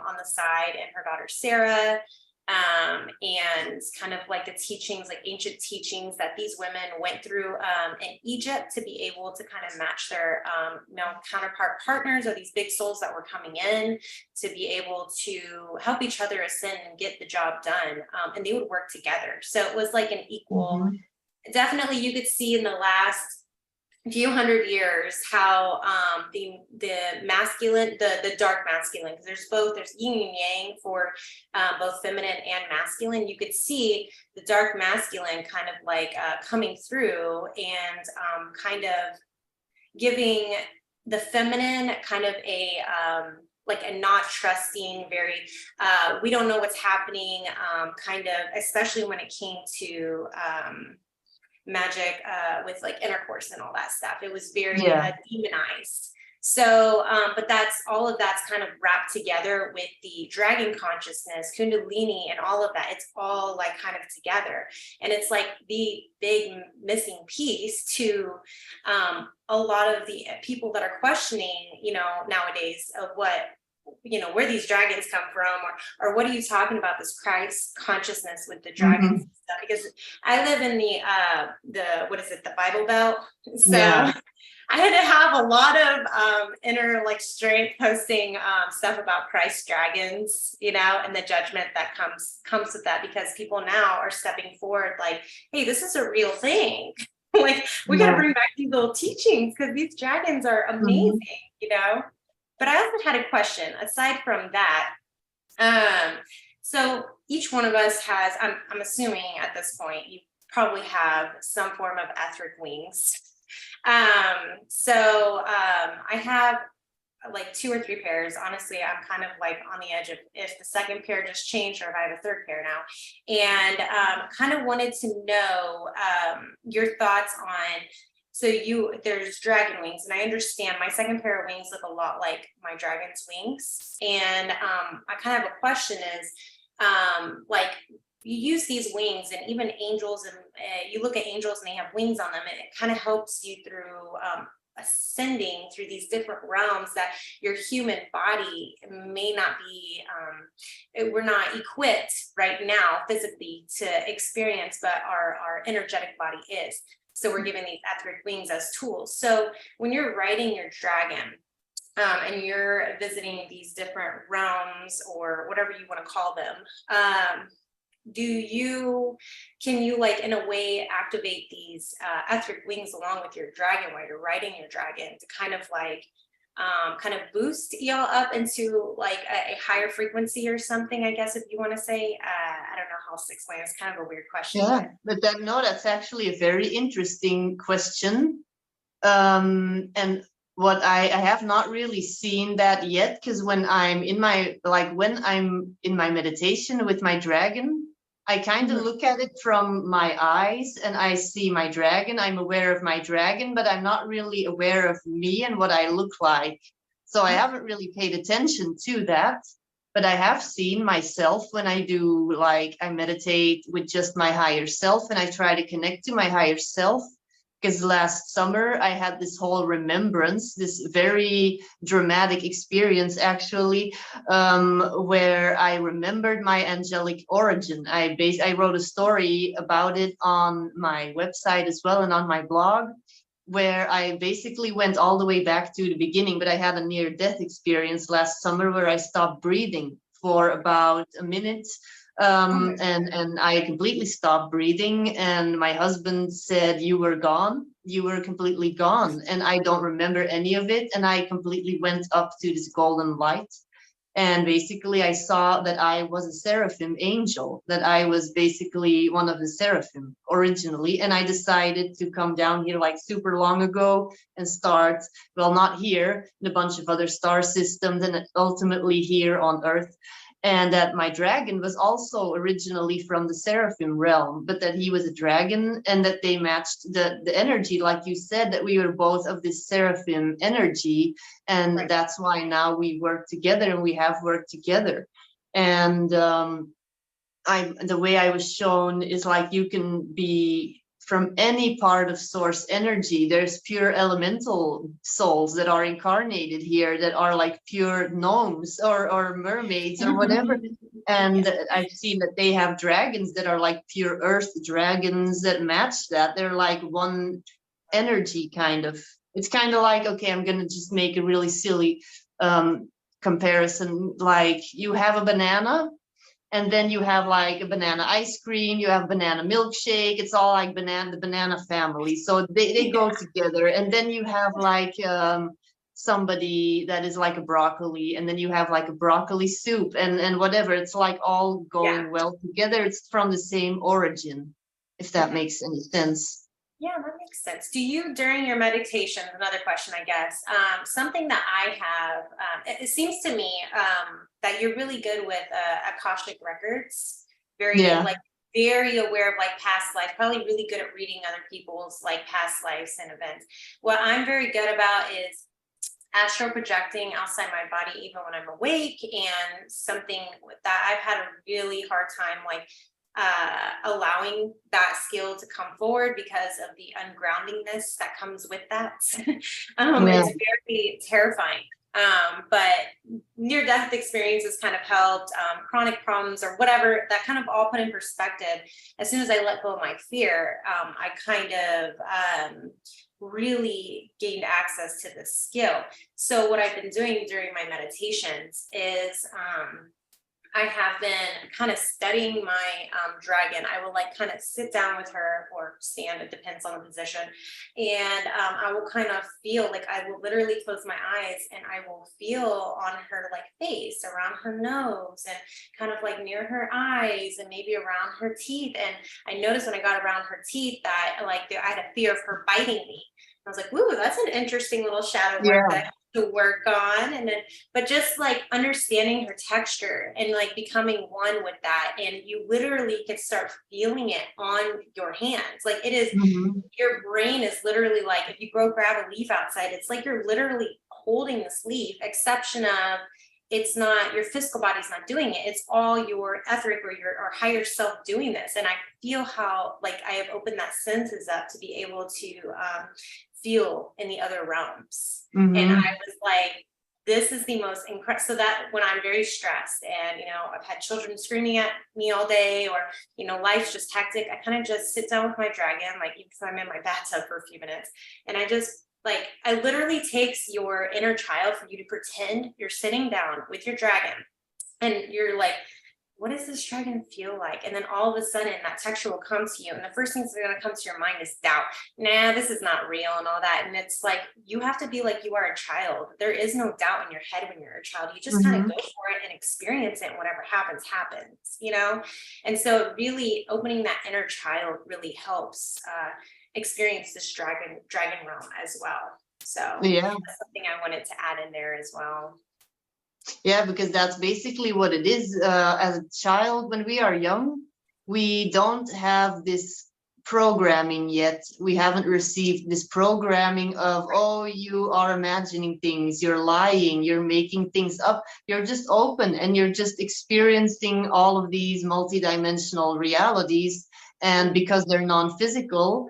on the side and her daughter Sarah, and kind of like the teachings, like ancient teachings that these women went through in Egypt to be able to kind of match their male counterpart partners, or these big souls that were coming in, to be able to help each other ascend and get the job done. And they would work together. So it was like an equal, Mhm. definitely you could see in the last few hundred years how the masculine, the dark masculine, because there's yin and yang for both feminine and masculine. You could see the dark masculine kind of like coming through and kind of giving the feminine kind of a like a not trusting, very we don't know what's happening, kind of, especially when it came to magic with like intercourse and all that stuff. It was very Yeah. demonized. So, but that's all of that's kind of wrapped together with the dragon consciousness, Kundalini, and all of that. It's all like kind of together. And it's like the big missing piece to a lot of the people that are questioning, you know, nowadays of what, you know, where these dragons come from, or what are you talking about, this Christ consciousness with the dragons Mhm. and stuff? Because I live in the what is it, the Bible Belt, so Yeah. I had to have a lot of inner like strength posting stuff about Christ dragons, you know, and the judgment that comes with that, because people now are stepping forward like, hey, this is a real thing. Like, we got to Yeah. bring back these little teachings because these dragons are amazing, Mhm. you know. But I also had a question aside from that. Um, so each one of us has, I'm assuming at this point, you probably have some form of etheric wings. I have like 2 or 3 pairs. Honestly, I'm kind of like on the edge of if the second pair just changed or if I have a third pair now. And kind of wanted to know your thoughts on, so there's dragon wings, and I understand my second pair of wings look a lot like my dragon's wings. And I kind of have a question is, like, you use these wings, and even angels, and you look at angels and they have wings on them, and it kind of helps you through ascending through these different realms that your human body may not be, we're not equipped right now physically to experience, but our energetic body is. So we're given these etheric wings as tools. So when you're riding your dragon, and you're visiting these different realms, or whatever you want to call them, can you like in a way activate these etheric wings along with your dragon while you're riding your dragon, to kind of like kind of boost y'all up into like a higher frequency or something, I guess, if you want to say. I don't know how to explain. It's kind of a weird question, Yeah. but But no, that's actually a very interesting question. And what I have not really seen that yet, because when I'm in my meditation with my dragon, I kind of Mhm. look at it from my eyes and I see my dragon. I'm aware of my dragon, but I'm not really aware of me and what I look like. So I haven't really paid attention to that. But I have seen myself when I do, like, I meditate with just my higher self and I try to connect to my higher self, because last summer I had this whole remembrance, this very dramatic experience actually, where I remembered my angelic origin. I wrote a story about it on my website as well and on my blog, where I basically went all the way back to the beginning, but I had a near death experience last summer where I stopped breathing for about a minute. Oh my And I completely stopped breathing. And my husband said, "You were gone. You were completely gone." And I don't remember any of it. And I completely went up to this golden light. And basically, I saw that I was a seraphim angel, that I was basically one of the seraphim originally. And I decided to come down here like super long ago and start, well, not here, in a bunch of other star systems, and ultimately here on Earth. And that my dragon was also originally from the seraphim realm, but that he was a dragon and that they matched the energy, like you said, that we were both of this seraphim energy. And God. that's why now we work together and we have worked together. And the way I was shown is like you can be from any part of source energy. There's pure elemental souls that are incarnated here that are like pure gnomes or mermaids or whatever. And I've seen that they have dragons that are like pure earth dragons that match that. They're like one energy kind of. It's kind of like, okay, I'm gonna just make a really silly comparison. Like you have a banana, and then you have like a banana ice cream, you have banana milkshake. It's all like the banana family. So they go together. And then you have like somebody that is like a broccoli, and then you have like a broccoli soup and whatever. It's like all going well together. It's from the same origin, if that makes any sense. Yeah, that makes sense. Do you, during your meditation, another question, I guess, something that I have, it seems to me that you're really good with Akashic records, like very aware of like past life, probably really good at reading other people's like past lives and events. What I'm very good about is astral projecting outside my body, even when I'm awake, and something with that I've had a really hard time like allowing that skill to come forward because of the ungroundingness that comes with that. It's very terrifying. But near-death experiences kind of helped, chronic problems or whatever, that kind of all put in perspective. As soon as I let go of my fear, I kind of really gained access to this skill. So what I've been doing during my meditations is I have been kind of studying my dragon. I will like kind of sit down with her or stand, it depends on the position. And I will kind of feel like I will literally close my eyes and I will feel on her like face, around her nose and kind of like near her eyes and maybe around her teeth. And I noticed when I got around her teeth that like I had a fear of her biting me. I was like, "Ooh, that's an interesting little shadow work that I have to work on." And then, but just like understanding her texture and like becoming one with that, and you literally can start feeling it on your hands. Like it is, your brain is literally like, if you grab a leaf outside, it's like you're literally holding this leaf, exception of it's not your physical body's not doing it. It's all your etheric or your higher self doing this. And I feel how like I have opened that senses up to be able to feel in the other realms. And I was like, this is the most incredible. So that when I'm very stressed and, you know, I've had children screaming at me all day, or, you know, life's just hectic, I kind of just sit down with my dragon, like if I'm in my bathtub for a few minutes, and I just like, I literally takes your inner child for you to pretend you're sitting down with your dragon and you're like, what does this dragon feel like? And then all of a sudden that texture will come to you. And the first thing that's going to come to your mind is doubt. Nah, this is not real and all that. And it's like, you have to be like you are a child. There is no doubt in your head when you're a child. You just kind of go for it and experience it. And whatever happens, happens, you know? And so really opening that inner child really helps experience this dragon realm as well. So that's something I wanted to add in there as well. Yeah, because that's basically what it is. As a child, when we are young, we don't have this programming yet. We haven't received this programming of, oh, you are imagining things, you're lying, you're making things up. You're just open and you're just experiencing all of these multidimensional realities. And because they're non-physical,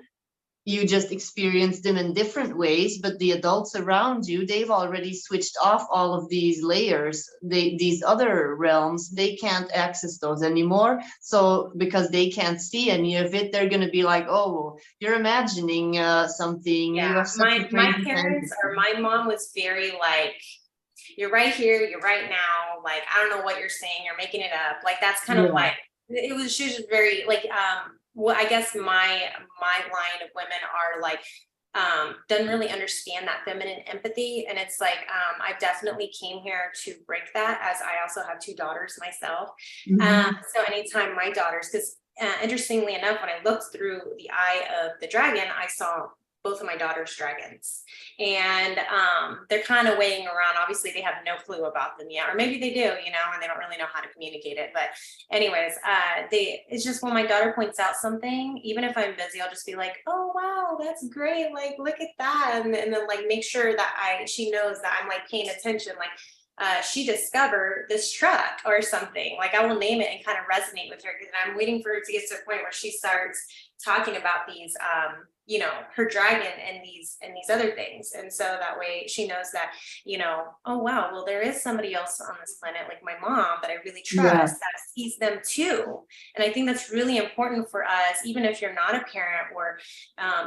you just experience them in different ways, but the adults around you, they've already switched off all of these layers. These other realms, they can't access those anymore. So because they can't see any of it, they're going to be like, oh, you're imagining something. Yeah, You have my parents or my mom was very like, you're right here, you're right now. Like, I don't know what you're saying, you're making it up. Like, that's kind of like, it was, she was just very like, well, I guess my line of women are like, doesn't really understand that feminine empathy. And it's like, I definitely came here to break that, as I also have 2 daughters myself. So anytime my daughters, because interestingly enough, when I looked through the eye of the dragon, I saw both of my daughters' dragons, and they're kind of weighing around. Obviously they have no clue about them yet, or maybe they do, you know, and they don't really know how to communicate it. But anyways, it's just when my daughter points out something, even if I'm busy, I'll just be like, oh wow, that's great, like look at that, and then like make sure that she knows that I'm like paying attention. Like she discovered this truck or something, like I will name it and kind of resonate with her, because I'm waiting for her to get to a point where she starts talking about these, her dragon and these other things. And so that way she knows that, oh wow, well, there is somebody else on this planet, like my mom, that I really Yeah. trust, that sees them too. And I think that's really important for us, even if you're not a parent, or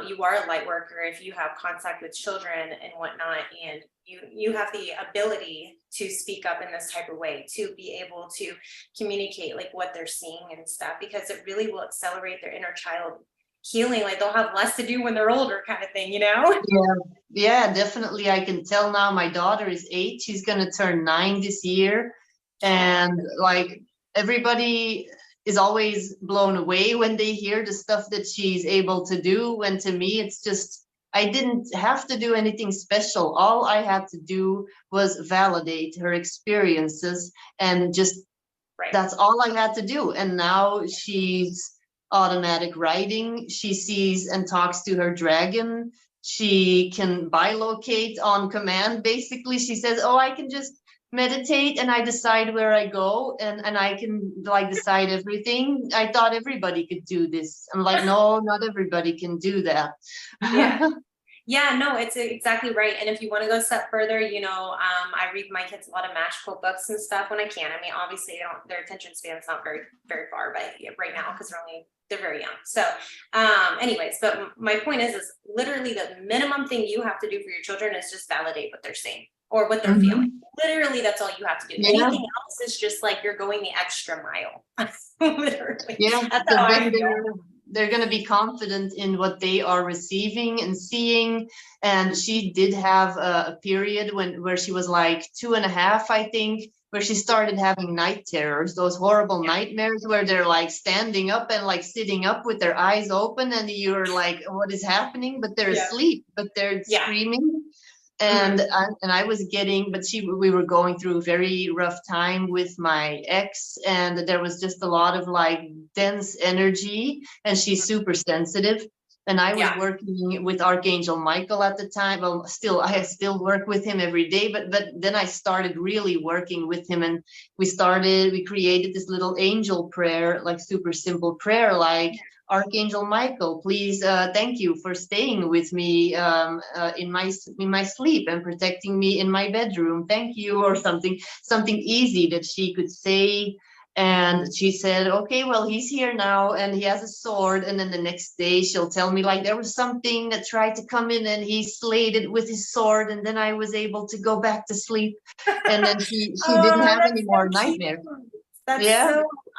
you are a light worker, if you have contact with children and whatnot, and you have the ability to speak up in this type of way, to be able to communicate like what they're seeing and stuff, because it really will accelerate their inner child healing. Like they'll have less to do when they're older, kind of thing, Yeah, yeah, definitely. I can tell now my daughter is 8. She's gonna turn 9 this year. And like everybody is always blown away when they hear the stuff that she's able to do. And to me, it's just, I didn't have to do anything special. All I had to do was validate her experiences and just Right. that's all I had to do. And now she's automatic writing. She sees and talks to her dragon. She can bilocate on command. Basically, she says, oh, I can just meditate and I decide where I go and I can like decide everything. I thought everybody could do this. I'm like, no, not everybody can do that. Yeah. Yeah, no, it's exactly right. And if you want to go a step further, I read my kids a lot of magical books and stuff when I can. I mean, obviously, their attention span's not very, very far, but right now, because they're very young. So, anyways, but my point is literally the minimum thing you have to do for your children is just validate what they're saying or what they're feeling. Literally, that's all you have to do. Yeah. Anything else is just like you're going the extra mile. Literally. Yeah, That's because how I then feel. they're going to be confident in what they are receiving and seeing. And she did have a period where she was like 2.5, I think, where she started having night terrors, those horrible nightmares where they're like standing up and like sitting up with their eyes open, and you're like, what is happening? But they're asleep, but they're screaming. And I was getting, but we were going through a very rough time with my ex, and there was just a lot of like dense energy, and she's super sensitive. And I was working with Archangel Michael at the time. Well, I still work with him every day, but then I started really working with him, and we created this little angel prayer, like super simple prayer, like, Archangel Michael, please, thank you for staying with me in my sleep and protecting me in my bedroom. Thank you, or something easy that she could say. And she said, okay, well, he's here now and he has a sword. And then the next day she'll tell me like there was something that tried to come in and he slayed it with his sword. And then I was able to go back to sleep. And then she didn't have any more nightmares.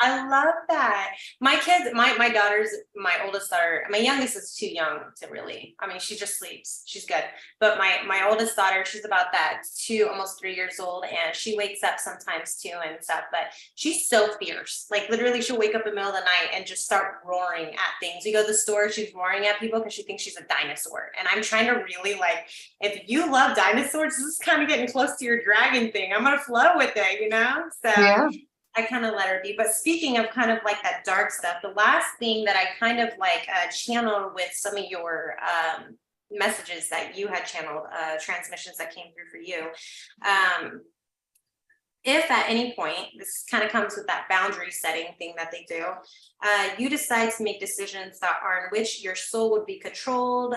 I love that. My kids, my daughters, my oldest daughter, my youngest is too young to really, I mean, she just sleeps, she's good. But my oldest daughter, she's about that 2, almost 3 years old, and she wakes up sometimes too and stuff, but she's so fierce. Like literally she'll wake up in the middle of the night and just start roaring at things. We go to the store, she's roaring at people because she thinks she's a dinosaur. And I'm trying to really like, if you love dinosaurs, this is kind of getting close to your dragon thing. I'm going to flow with it, So I kind of let her be. But speaking of kind of like that dark stuff, the last thing that I kind of like channeled with some of your messages that you had channeled, transmissions that came through for you. If at any point, this kind of comes with that boundary setting thing that they do, you decide to make decisions that are in which your soul would be controlled,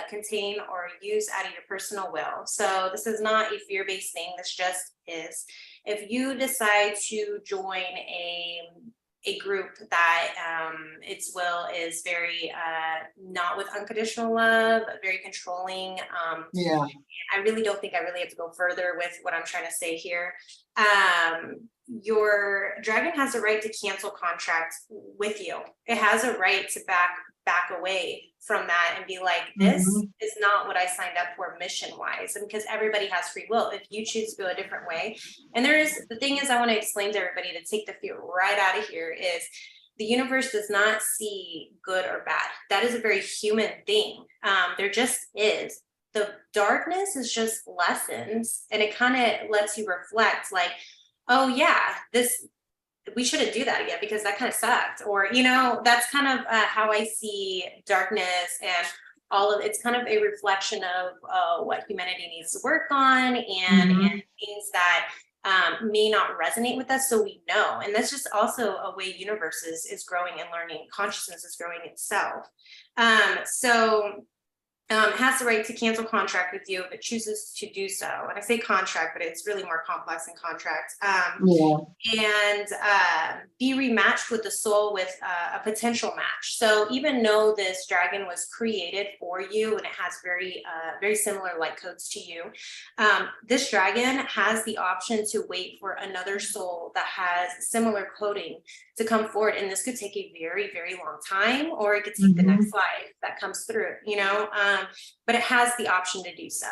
contained, or used out of your personal will. So this is not a fear-based thing. This just is. If you decide to join a group that its will is very not with unconditional love, very controlling. I really don't think I really have to go further with what I'm trying to say here. Your dragon has a right to cancel contracts with you. It has a right to back away from that and be like, this is not what I signed up for mission wise. And because everybody has free will, if you choose to go a different way. And the thing is, I want to explain to everybody to take the fear right out of here is the universe does not see good or bad. That is a very human thing. There just is. The darkness is just lessons, and it kind of lets you reflect like, oh yeah, we shouldn't do that again because that kind of sucked. Or, that's kind of how I see darkness, and all of it's kind of a reflection of what humanity needs to work on and things that may not resonate with us. So we know, and that's just also a way universe is growing and learning. Consciousness is growing itself. Has the right to cancel contract with you if it chooses to do so. And I say contract, but it's really more complex than contract. Yeah. And be rematched with the soul with a potential match. So even though this dragon was created for you and it has very similar light codes to you, this dragon has the option to wait for another soul that has similar coding to come forward. And this could take a very, very long time, or it could take the next life that comes through, but it has the option to do so.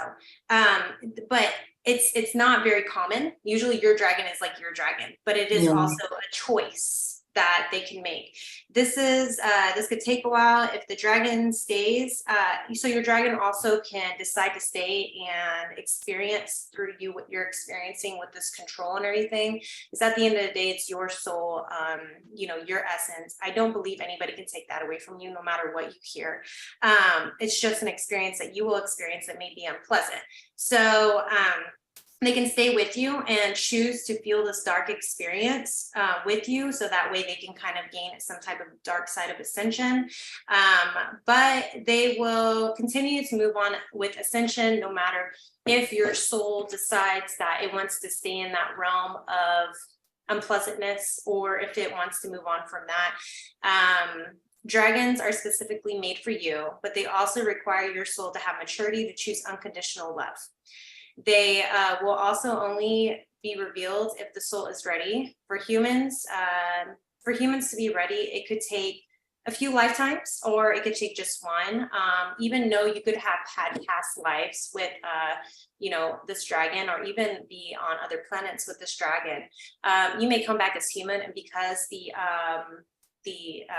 But it's not very common. Usually your dragon is like your dragon, but it is also a choice that they can make. This could take a while. If the dragon stays, so your dragon also can decide to stay and experience through you what you're experiencing with this control and everything. Because at the end of the day, it's your soul, your essence. I don't believe anybody can take that away from you, no matter what you hear. It's just an experience that you will experience that may be unpleasant. So they can stay with you and choose to feel this dark experience with you, so that way they can kind of gain some type of dark side of ascension. But they will continue to move on with ascension, no matter if your soul decides that it wants to stay in that realm of unpleasantness, or if it wants to move on from that. Dragons are specifically made for you, but they also require your soul to have maturity to choose unconditional love. They will also only be revealed if the soul is ready. For humans to be ready, it could take a few lifetimes, or it could take just one. Even though you could have had past lives with, this dragon, or even be on other planets with this dragon, you may come back as human, and because the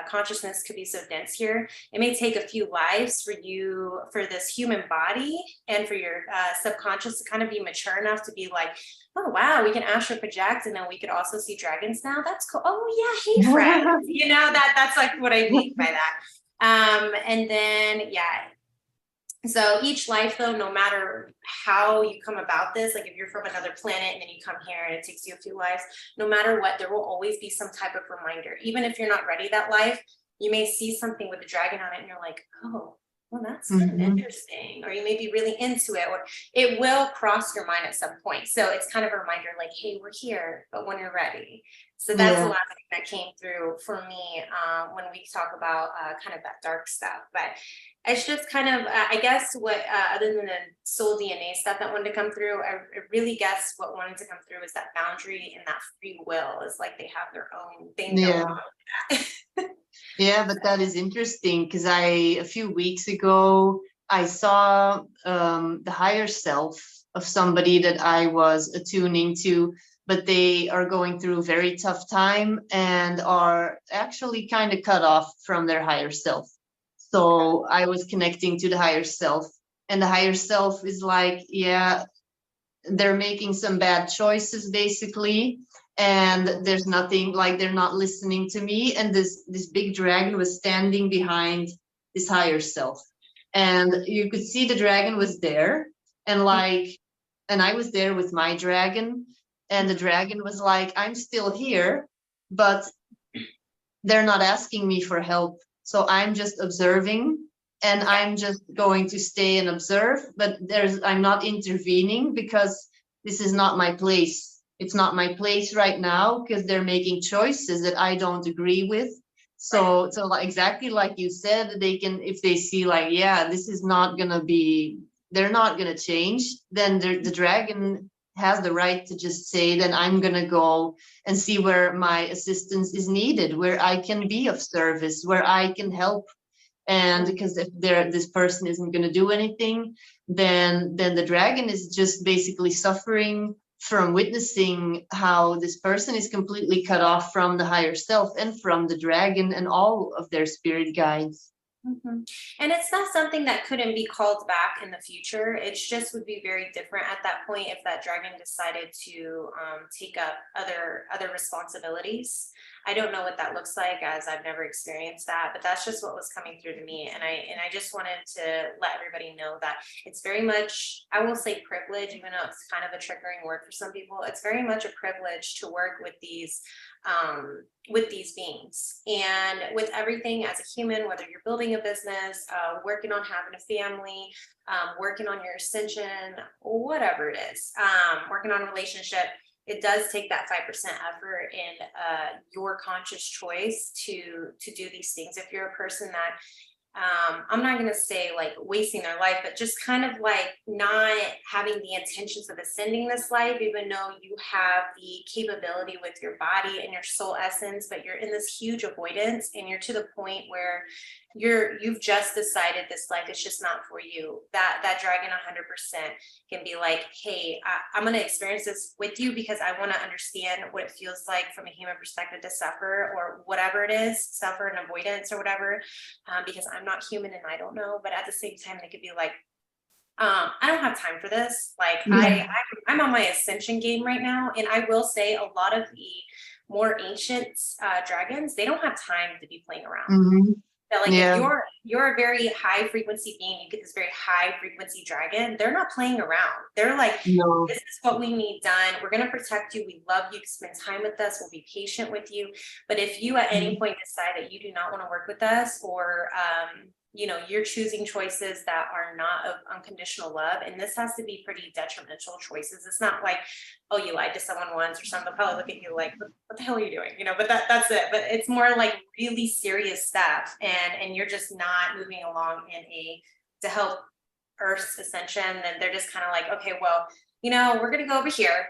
consciousness could be so dense here, it may take a few lives for this human body and for your subconscious to kind of be mature enough to be like, oh wow, we can astral project, and then we could also see dragons now. That's cool. Oh yeah, hey friend. That's like what I mean by that. And then so each life, though, no matter how you come about this, like if you're from another planet and then you come here and it takes you a few lives, no matter what, there will always be some type of reminder. Even if you're not ready that life, you may see something with the dragon on it and you're like, oh, well, that's kind of interesting. Or you may be really into it, or it will cross your mind at some point. So it's kind of a reminder like, hey, we're here, but when you're ready. So that's the last thing that came through for me when we talk about kind of that dark stuff. But it's just kind of, I guess, what other than the soul DNA stuff that wanted to come through, I really guess what wanted to come through is that boundary and that free will. Is like they have their own thing going on with that. Yeah, but that is interesting, because a few weeks ago, I saw the higher self of somebody that I was attuning to, but they are going through a very tough time and are actually kind of cut off from their higher self. So I was connecting to the higher self, and the higher self is like, yeah, they're making some bad choices basically, and there's nothing, like they're not listening to me. And this big dragon was standing behind this higher self, and you could see the dragon was there, and I was there with my dragon, and the dragon was like, I'm still here, but they're not asking me for help. So I'm just observing, and I'm just going to stay and observe, but I'm not intervening, because this is not my place. It's not my place right now, because they're making choices that I don't agree with. So like, exactly like you said, they can, if they see like, yeah, this is not gonna be, they're not gonna change, then the dragon has the right to just say, then I'm gonna go and see where my assistance is needed, where I can be of service, where I can help. And because if this person isn't going to do anything, then the dragon is just basically suffering from witnessing how this person is completely cut off from the higher self and from the dragon and all of their spirit guides. And it's not something that couldn't be called back in the future. It just would be very different at that point if that dragon decided to take up other responsibilities. I don't know what that looks like, as I've never experienced that, but that's just what was coming through to me. And I just wanted to let everybody know that it's very much, I will say privilege, even though it's kind of a triggering word for some people, it's very much a privilege to work with these beings, and with everything as a human, whether you're building a business, working on having a family, working on your ascension, whatever it is, working on a relationship. It does take that 5% effort and your conscious choice to do these things. If you're a person that I'm not going to say like wasting their life, but just kind of like not having the intentions of ascending this life, even though you have the capability with your body and your soul essence, but you're in this huge avoidance, and you're to the point where you've just decided this life is just not for you. That dragon 100% can be like, hey, I'm going to experience this with you because I want to understand what it feels like from a human perspective to suffer, or whatever it is, suffer and avoidance or whatever, because I'm not human and I don't know. But at the same time, they could be like, I don't have time for this. Like Yeah. I'm on my ascension game right now. And I will say a lot of the more ancient dragons, they don't have time to be playing around. Hmm. That like if Yeah. you're a very high frequency being, you get this very high frequency dragon, they're not playing around. They're like, No. this is what we need done. We're going to protect you. We love you. Spend time with us. We'll be patient with you. But if you at any point decide that you do not want to work with us, or you're choosing choices that are not of unconditional love, and this has to be pretty detrimental choices. It's not like, oh, you lied to someone once or something. They'll probably look at you like, what the hell are you doing? But that's it. But it's more like really serious stuff. And you're just not moving along to help Earth's ascension. Then they're just kind of like, okay, well, we're going to go over here.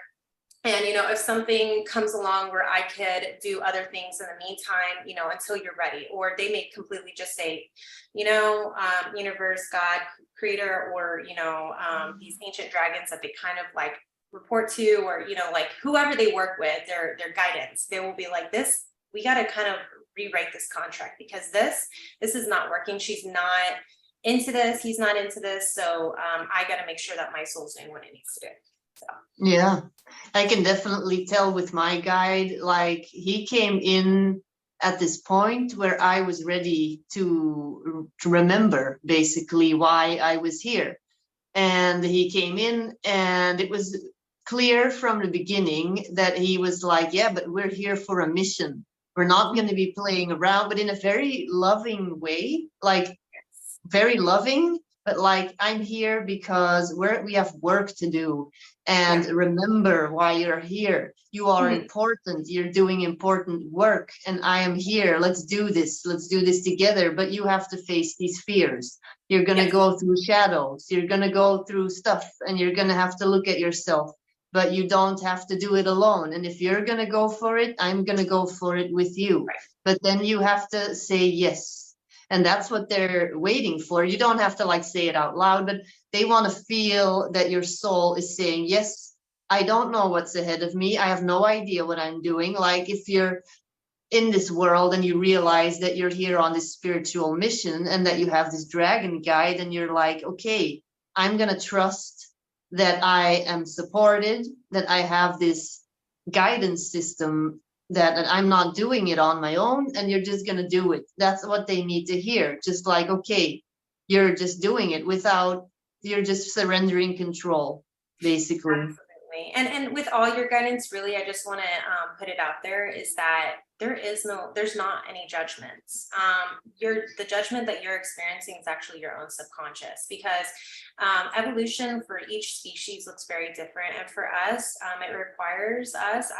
And, if something comes along where I could do other things in the meantime, until you're ready, or they may completely just say, universe, God, creator, or, these ancient dragons that they kind of like report to, or, like whoever they work with, their guidance, they will be like, this, we got to kind of rewrite this contract, because this is not working. She's not into this. He's not into this. So I got to make sure that my soul's doing what it needs to do. So. Yeah, I can definitely tell with my guide, like he came in at this point where I was ready to remember basically why I was here. And he came in and it was clear from the beginning that he was like, yeah, but we're here for a mission. We're not going to be playing around, but in a very loving way, like very loving, but like, I'm here because we have work to do. And remember why you're here. You are important. You're doing important work. And I am here. Let's do this. Let's do this together. But you have to face these fears. You're going to go through shadows. You're going to go through stuff. And you're going to have to look at yourself. But you don't have to do it alone. And if you're going to go for it, I'm going to go for it with you. But then you have to say yes. And that's what they're waiting for. You don't have to like say it out loud, but they want to feel that your soul is saying, yes, I don't know what's ahead of me. I have no idea what I'm doing. Like if you're in this world and you realize that you're here on this spiritual mission and that you have this dragon guide, and you're like, okay, I'm going to trust that I am supported, that I have this guidance system, that I'm not doing it on my own, and you're just going to do it. That's what they need to hear. Just like, okay, you're just doing it you're just surrendering control, basically. Absolutely. And with all your guidance, really, I just want to put it out there is that there's not any judgments. The judgment that you're experiencing is actually your own subconscious, because evolution for each species looks very different. And for us, it requires us,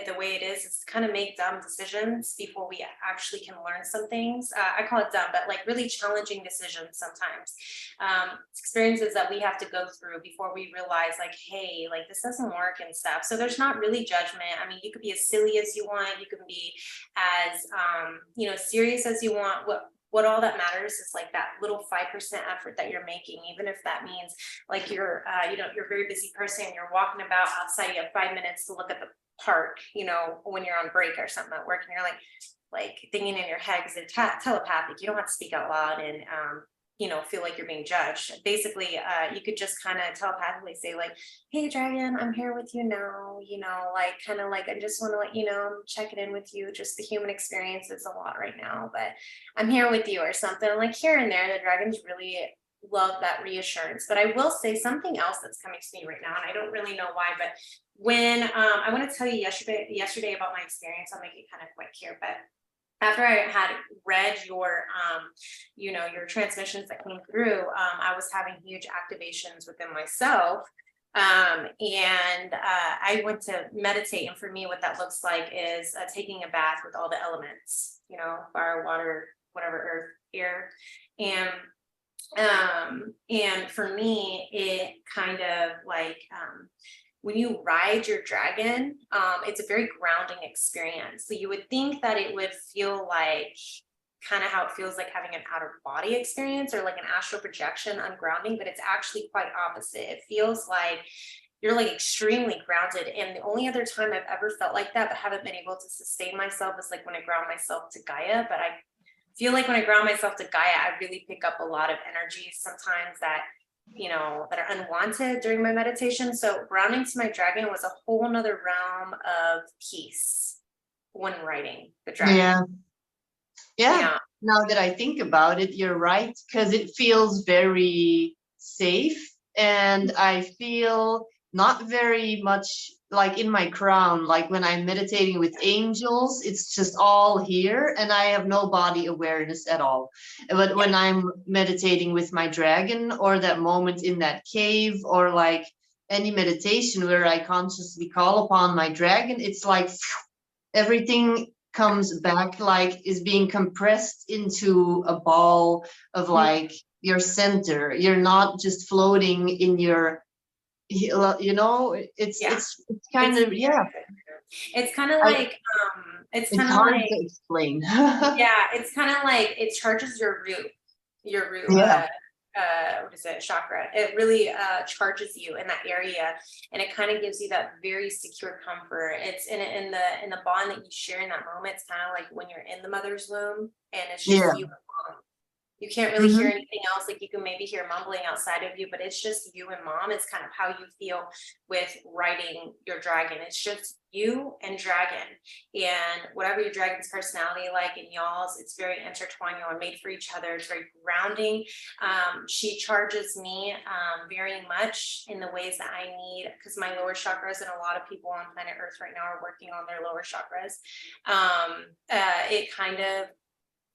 the way it is to kind of make dumb decisions before we actually can learn some things. I call it dumb, but like really challenging decisions sometimes. Experiences that we have to go through before we realize like, hey, like this doesn't work and stuff. So there's not really judgment. I mean, you could be as silly as you want. You can be as, serious as you want. What all that matters is like that little 5% effort that you're making, even if that means like you're a very busy person, you're walking about outside, you have 5 minutes to look at the park, when you're on break or something at work, and you're like thinking in your head, because it's telepathic. You don't have to speak out loud, and feel like you're being judged. Basically, you could just kind of telepathically say like, hey dragon, I'm here with you now, like kind of like, I just want to let you know, I'm checking in with you. Just the human experience is a lot right now, but I'm here with you or something like here and there. The dragons really love that reassurance. But I will say something else that's coming to me right now, and I don't really know why, but when I want to tell you yesterday about my experience, I'll make it kind of quick here, but after I had read your transmissions that came through, I was having huge activations within myself. And I went to meditate. And for me, what that looks like is taking a bath with all the elements, fire, water, whatever, earth, air. And for me, it kind of like, when you ride your dragon, it's a very grounding experience. So you would think that it would feel like kind of how it feels like having an out of body experience or like an astral projection ungrounding, but it's actually quite opposite. It feels like you're like extremely grounded. And the only other time I've ever felt like that, but haven't been able to sustain myself, is like when I ground myself to Gaia. But I feel like when I ground myself to Gaia, I really pick up a lot of energies sometimes that that are unwanted during my meditation. So grounding to my dragon was a whole nother realm of peace when writing the dragon. Yeah. Yeah. Yeah. Now that I think about it, you're right, because it feels very safe, and I feel not very much like in my crown. Like when I'm meditating with angels, it's just all here and I have no body awareness at all. But when I'm meditating with my dragon, or that moment in that cave, or like any meditation where I consciously call upon my dragon, it's like everything comes back, like is being compressed into a ball of like your center. You're not just floating in your, it's kind of, yeah. It's kind of like, it's hard like, to explain. yeah, it's kind of like it charges your root, Yeah. what is it, chakra. It really charges you in that area, and it kind of gives you that very secure comfort. It's in the bond that you share in that moment. It's kind of like when you're in the mother's womb and it's just Yeah. you and mom. You can't really hear anything else. Like you can maybe hear mumbling outside of you, but it's just you and mom. It's kind of how you feel with writing your dragon. It's just you and dragon, and whatever your dragon's personality like and y'all's, it's very intertwined. Y'all are made for each other. It's very grounding. She charges me very much in the ways that I need, because my lower chakras, and a lot of people on planet Earth right now are working on their lower chakras. It kind of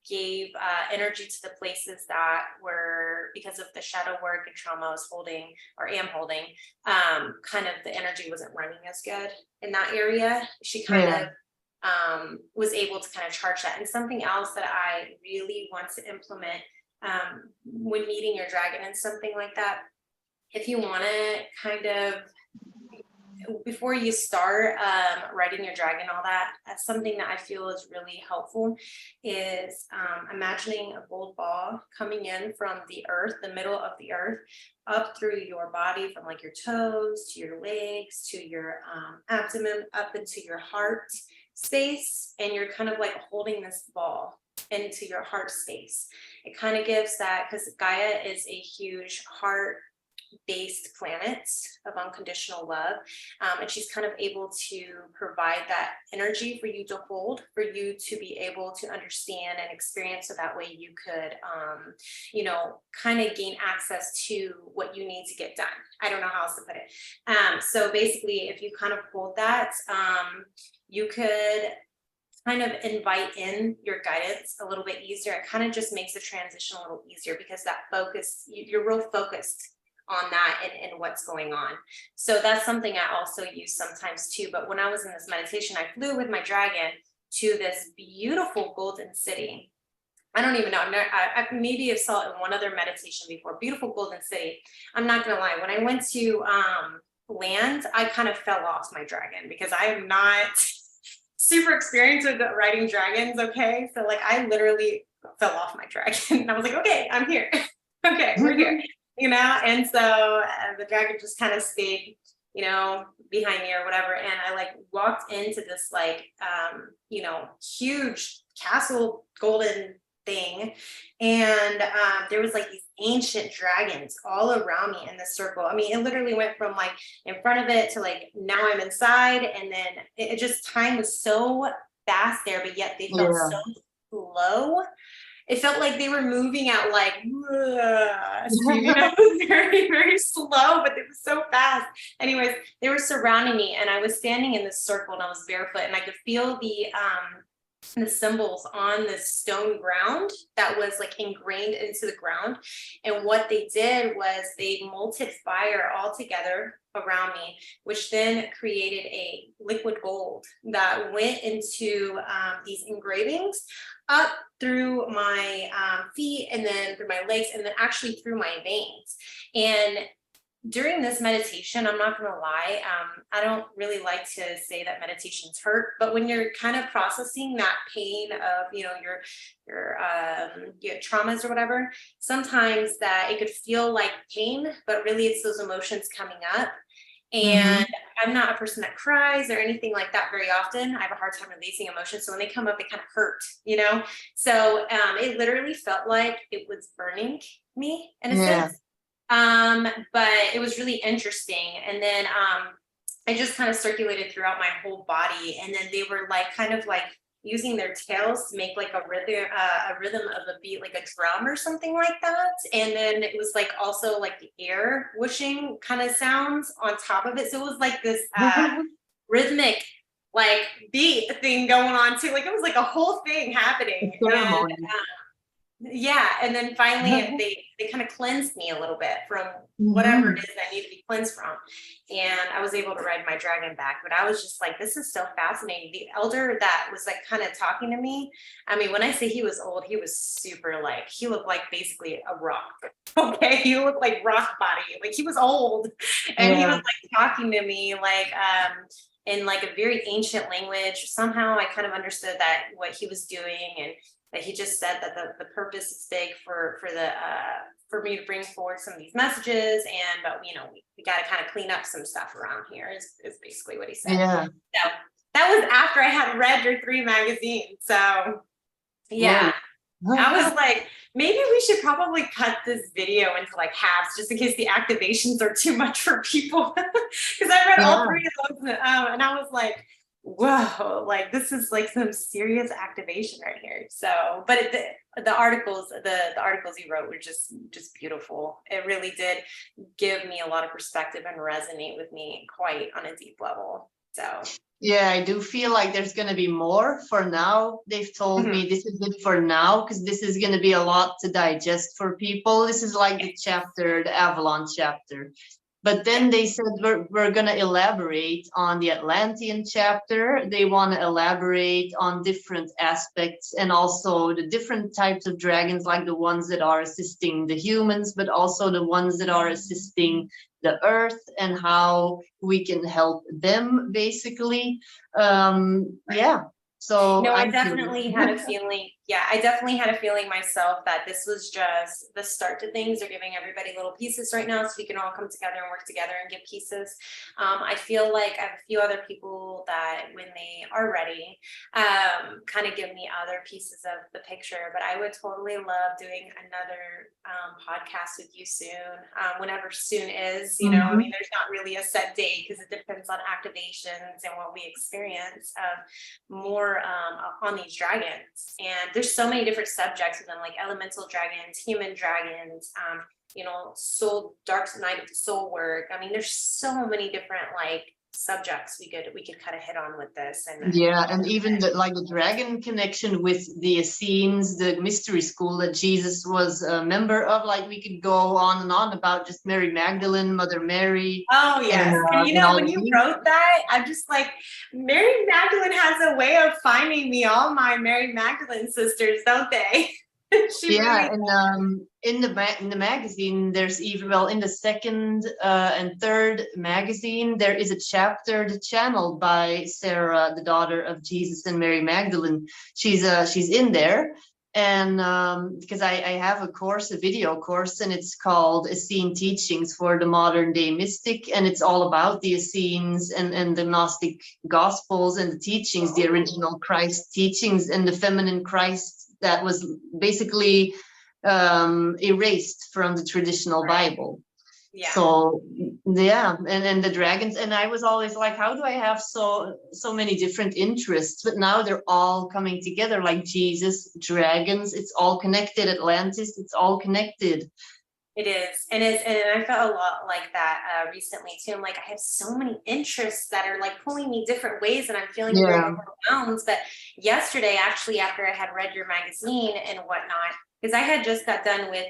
gave energy to the places that were, because of the shadow work and trauma I was holding or am holding, kind of the energy wasn't running as good in that area. She kind of was able to kind of charge that. And something else that I really want to implement when meeting your dragon and something like that, if you want to kind of, before you start writing your dragon, all that, that's something that I feel is really helpful, is imagining a gold ball coming in from the earth, the middle of the earth, up through your body, from like your toes to your legs to your abdomen, up into your heart space. And you're kind of like holding this ball into your heart space. It kind of gives that, because Gaia is a huge heart based planet of unconditional love, and she's kind of able to provide that energy for you to hold, for you to be able to understand and experience, so that way you could kind of gain access to what you need to get done. I don't know how else to put it. So basically, if you kind of hold that, you could kind of invite in your guidance a little bit easier. It kind of just makes the transition a little easier, because that focus, you're real focused on that and what's going on. So that's something I also use sometimes too. But when I was in this meditation, I flew with my dragon to this beautiful golden city. I don't even know. I maybe have saw it in one other meditation before. Beautiful golden city. I'm not gonna lie. When I went to land, I kind of fell off my dragon, because I am not super experienced with riding dragons. Okay, so like I literally fell off my dragon, and I was like, okay, I'm here. Okay, we're here. And so the dragon just kind of stayed, behind me or whatever. And I like walked into this like, huge castle golden thing. And there was like these ancient dragons all around me in this circle. I mean, it literally went from like in front of it to like now I'm inside, and then it just, time was so fast there, but yet they felt Yeah. so slow. It felt like they were moving at like speed, you know, it was very, very slow, but it was so fast. Anyways, they were surrounding me, and I was standing in this circle, and I was barefoot, and I could feel the symbols on the stone ground that was like ingrained into the ground. And what they did was they molted fire all together around me, which then created a liquid gold that went into these engravings up through my feet, and then through my legs, and then actually through my veins. And during this meditation, I'm not going to lie, I don't really like to say that meditations hurt, but when you're kind of processing that pain of, you know, your traumas or whatever, sometimes that it could feel like pain, but really it's those emotions coming up. And I'm not a person that cries or anything like that very often. I have a hard time releasing emotions. So when they come up, they kind of hurt, you know? So it literally felt like it was burning me in a sense. But it was really interesting. And then I just kind of circulated throughout my whole body. And then they were like kind of like using their tails to make like a rhythm of a beat, like a drum or something like that. And then it was like also like the air whooshing kind of sounds on top of it. So it was like this rhythmic like beat thing going on too. Like it was like a whole thing happening. And yeah, and then finally they kind of cleansed me a little bit from whatever it is that I need to be cleansed from, and I was able to ride my dragon back. But I was just like, this is so fascinating. The elder that was like kind of talking to me, I mean, when I say he was old, he was super, like he looked like basically a rock. Okay, he looked like rock body, like he was old, and he was like talking to me like in like a very ancient language. Somehow I kind of understood that what he was doing, and that he just said that the purpose is big for me to bring forward some of these messages, and but you know, we got to kind of clean up some stuff around here is basically what he said. So that was after I had read your 3 magazines. So yeah, I was like, maybe we should probably cut this video into like halves, just in case the activations are too much for people. Because I read all 3 of those, and I was like, whoa, like this is like some serious activation right here. So, but the articles you wrote were just beautiful. It really did give me a lot of perspective and resonate with me quite on a deep level. So yeah, I do feel like there's going to be more. For now, they've told me this is it for now, because this is going to be a lot to digest for people. This is like the chapter, the Avalon chapter. But then they said we're going to elaborate on the Atlantean chapter. They want to elaborate on different aspects, and also the different types of dragons, like the ones that are assisting the humans, but also the ones that are assisting the earth, and how we can help them, basically. Yeah. So no, I definitely had a feeling. Yeah, I definitely had a feeling myself that this was just the start to things. They're giving everybody little pieces right now so we can all come together and work together and get pieces. I feel like I have a few other people that when they are ready, kind of give me other pieces of the picture. But I would totally love doing another podcast with you soon, whenever soon is, you know, I mean, there's not really a set date because it depends on activations and what we experience more on these dragons. And there's so many different subjects with them, like elemental dragons, human dragons, you know, soul, dark night of the soul work. I mean, there's so many different like subjects we could kind of hit on with this. And yeah, and even the dragon connection with the Essenes, the mystery school that Jesus was a member of, like we could go on and on about just Mary Magdalene, Mother Mary. Oh yes, and you know, when you wrote that, I'm just like, Mary Magdalene has a way of finding me all my Mary Magdalene sisters, don't they? Yeah, really, and in the magazine, there's even, well, in the second and third magazine, there is a chapter channeled by Sarah, the daughter of Jesus and Mary Magdalene. She's in there, and because I have a course, a video course, and it's called Essene Teachings for the Modern Day Mystic, and it's all about the Essenes and the Gnostic Gospels and the teachings, the original Christ teachings, and the feminine Christ that was basically erased from the traditional Right. Bible. Yeah. So yeah, and the dragons, and I was always like, how do I have so many different interests? But now they're all coming together, like Jesus, dragons, it's all connected. Atlantis, it's all connected. It is, and I felt a lot like that recently too. I'm like, I have so many interests that are like pulling me different ways, and I'm feeling very Yeah, overwhelmed. But yesterday, actually, after I had read your magazine and whatnot, because I had just got done with,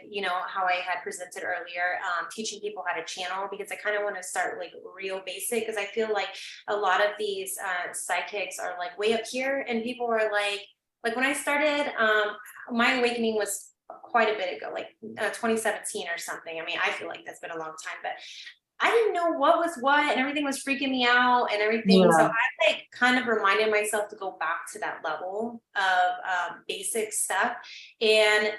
how I had presented earlier, teaching people how to channel, because I kind of want to start like real basic, because I feel like a lot of these psychics are like way up here, and people are like when I started, my awakening was quite a bit ago, like 2017 or something. I mean, I feel like that's been a long time, but I didn't know what was what, and everything was freaking me out and everything. So yeah, I like kind of reminded myself to go back to that level of basic stuff. And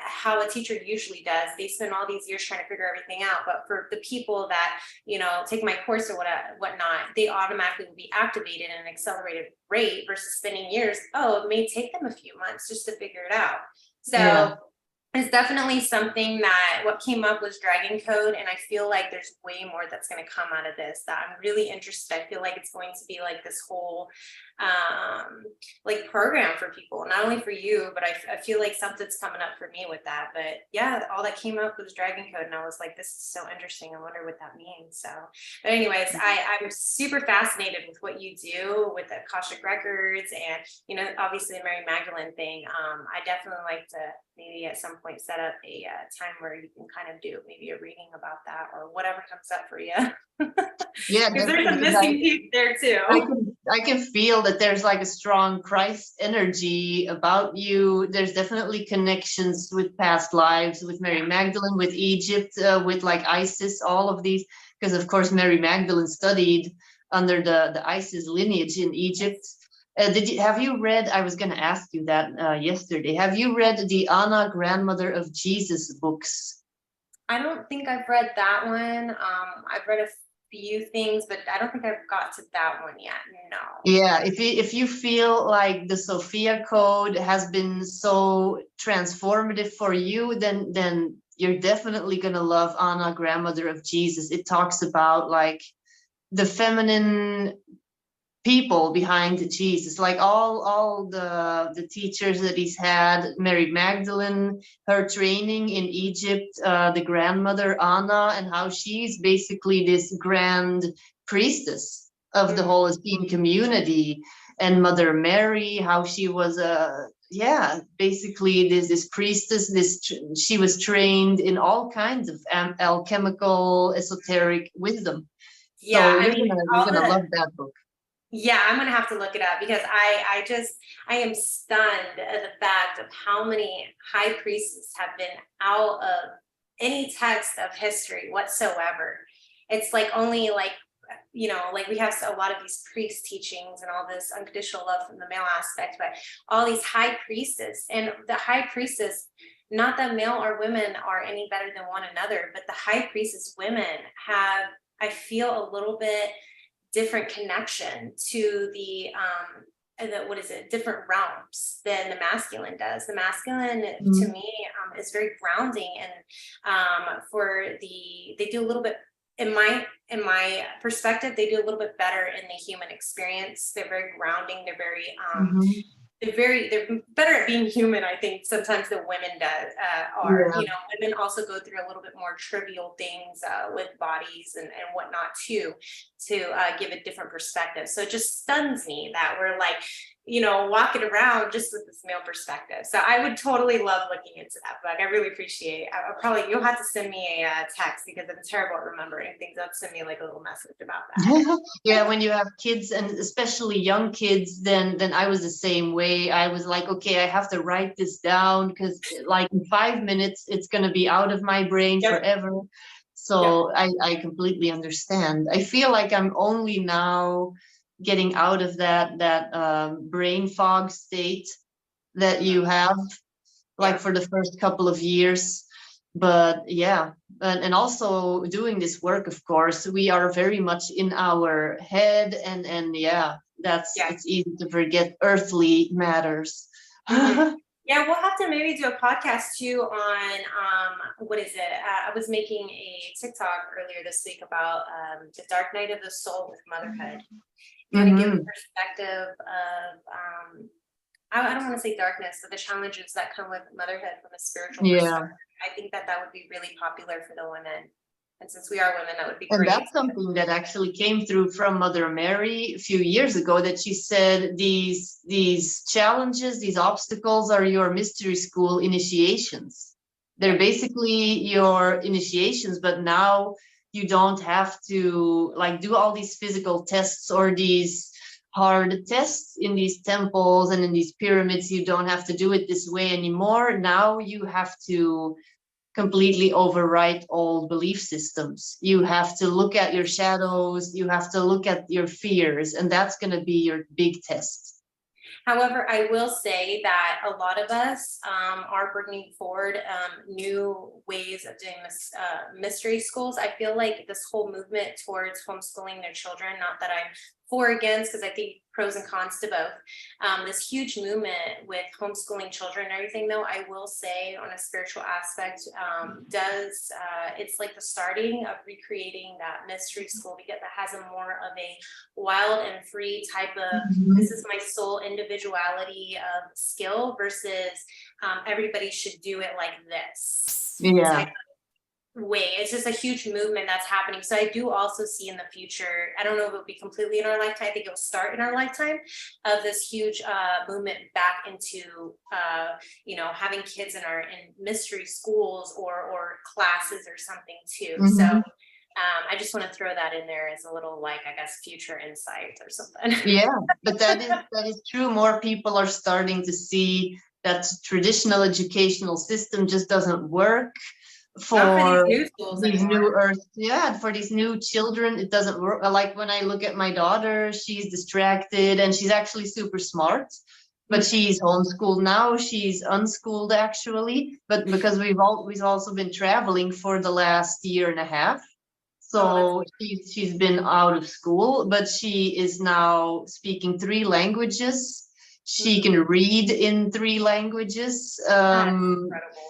how a teacher usually does, they spend all these years trying to figure everything out. But for the people that take my course or whatnot, they automatically will be activated at an accelerated rate versus spending years. Oh, it may take them a few months just to figure it out. yeah, So it's definitely something that what came up was Dragon Code, and I feel like there's way more that's going to come out of this that I'm really interested. I feel like it's going to be like this whole like program for people, not only for you, but I feel like something's coming up for me with that. But yeah, all that came up was Dragon Code, and I was like, this is so interesting. I wonder what that means. So, but anyways, I'm super fascinated with what you do with the Akashic Records, and obviously the Mary Magdalene thing. I definitely like to maybe at some point set up a time where you can kind of do maybe a reading about that or whatever comes up for you. yeah, Because there's a definitely. missing piece there too. I can feel that there's like a strong Christ energy about you. There's definitely connections with past lives, with Mary Yeah. Magdalene, with Egypt, with like Isis, all of these, because of course Mary Magdalene studied under the Isis lineage in Egypt. Have you read? I was going to ask you that yesterday. Have you read the Anna, grandmother of Jesus books? I don't think I've read that one. I've read a few things, but I don't think I've got to that one yet. No. Yeah, if you feel like the Sophia Code has been so transformative for you, then you're definitely gonna love Anna, grandmother of Jesus. It talks about like the feminine people behind Jesus, like all the teachers that he's had, Mary Magdalene, her training in Egypt, the grandmother Anna, and how she's basically this grand priestess of the Mhm. whole Essene community, and Mother Mary, how she was a yeah, basically this priestess, she was trained in all kinds of alchemical esoteric wisdom. Yeah, So I you're mean, gonna you're all gonna the love that book. yeah, I'm gonna have to look it up because I am stunned at the fact of how many high priests have been out of any text of history whatsoever. It's like only like like we have a lot of these priest teachings and all this unconditional love from the male aspect, but all these high priestess and the high priestess, not that male or women are any better than one another, but the high priestess women have, I feel, a little bit different connection to the what is it, different realms than the masculine does. The masculine to Mhm. me is very grounding, and they do a little bit, in my perspective, they do a little bit better in the human experience. They're very grounding. Mhm. They're better at being human, I think, sometimes than women are. Yeah. Women also go through a little bit more trivial things with bodies and whatnot too, to give a different perspective. So it just stuns me that we're like walking around just with this male perspective. So I would totally love looking into that book. I really appreciate. I'll probably, you'll have to send me a text because I'm terrible at remembering things. I'll send me like a little message about that. Yeah, when you have kids and especially young kids, then I was the same way. I was like, okay, I have to write this down because like in 5 minutes it's gonna be out of my brain Yep. forever. Yep. So I completely understand. I feel like I'm only now getting out of that brain fog state that you have Yeah. like for the first couple of years. But yeah, and also doing this work, of course, we are very much in our head, and yeah, Yeah. it's easy to forget earthly matters. Mhm. Yeah, we'll have to maybe do a podcast too on what is it? I was making a TikTok earlier this week about the dark night of the soul with motherhood. Kind of give a Hmm. perspective of I don't want to say darkness, but the challenges that come with motherhood from a spiritual Yeah. perspective. I think that that would be really popular for the women. And since we are women, that would be And great. that's something that actually came through from Mother Mary a few years ago, that she said these challenges, these obstacles are your mystery school initiations. They're Yeah. basically your initiations, but now you don't have to like do all these physical tests or these hard tests in these temples and in these pyramids. You don't have to do it this way anymore. Now you have to completely overwrite old belief systems. You have to look at your shadows, you have to look at your fears, and that's going to be your big test. However, I will say that a lot of us are bringing forward new ways of doing this mystery schools. I feel like this whole movement towards homeschooling their children, not that I'm for or against, because I think pros and cons to both. This huge movement with homeschooling children and everything, though, I will say on a spiritual aspect, does it's like the starting of recreating that mystery school because it has a more of a wild and free type of this Mhm. is my sole individuality of skill versus everybody should do it like this Yeah. type of way. It's just a huge movement that's happening. So I do also see in the future, I don't know if it'll be completely in our lifetime, I think it'll start in our lifetime of this huge movement back into having kids in mystery schools or classes or something too. So Mhm. I just want to throw that in there as a little, like, I guess, future insight or something. Yeah, but that is true. More people are starting to see that traditional educational system just doesn't work Not for these for new schools these new anymore. earth, yeah, for these new children. It doesn't work. Like when I look at my daughter, she's distracted and she's actually super smart, but Mhm. she's homeschooled now. She's unschooled actually, but because we've also been traveling for the last year and a half, Oh, that's so she's been out of school, but she is now speaking three languages. She mhm. can read in three languages. That's incredible.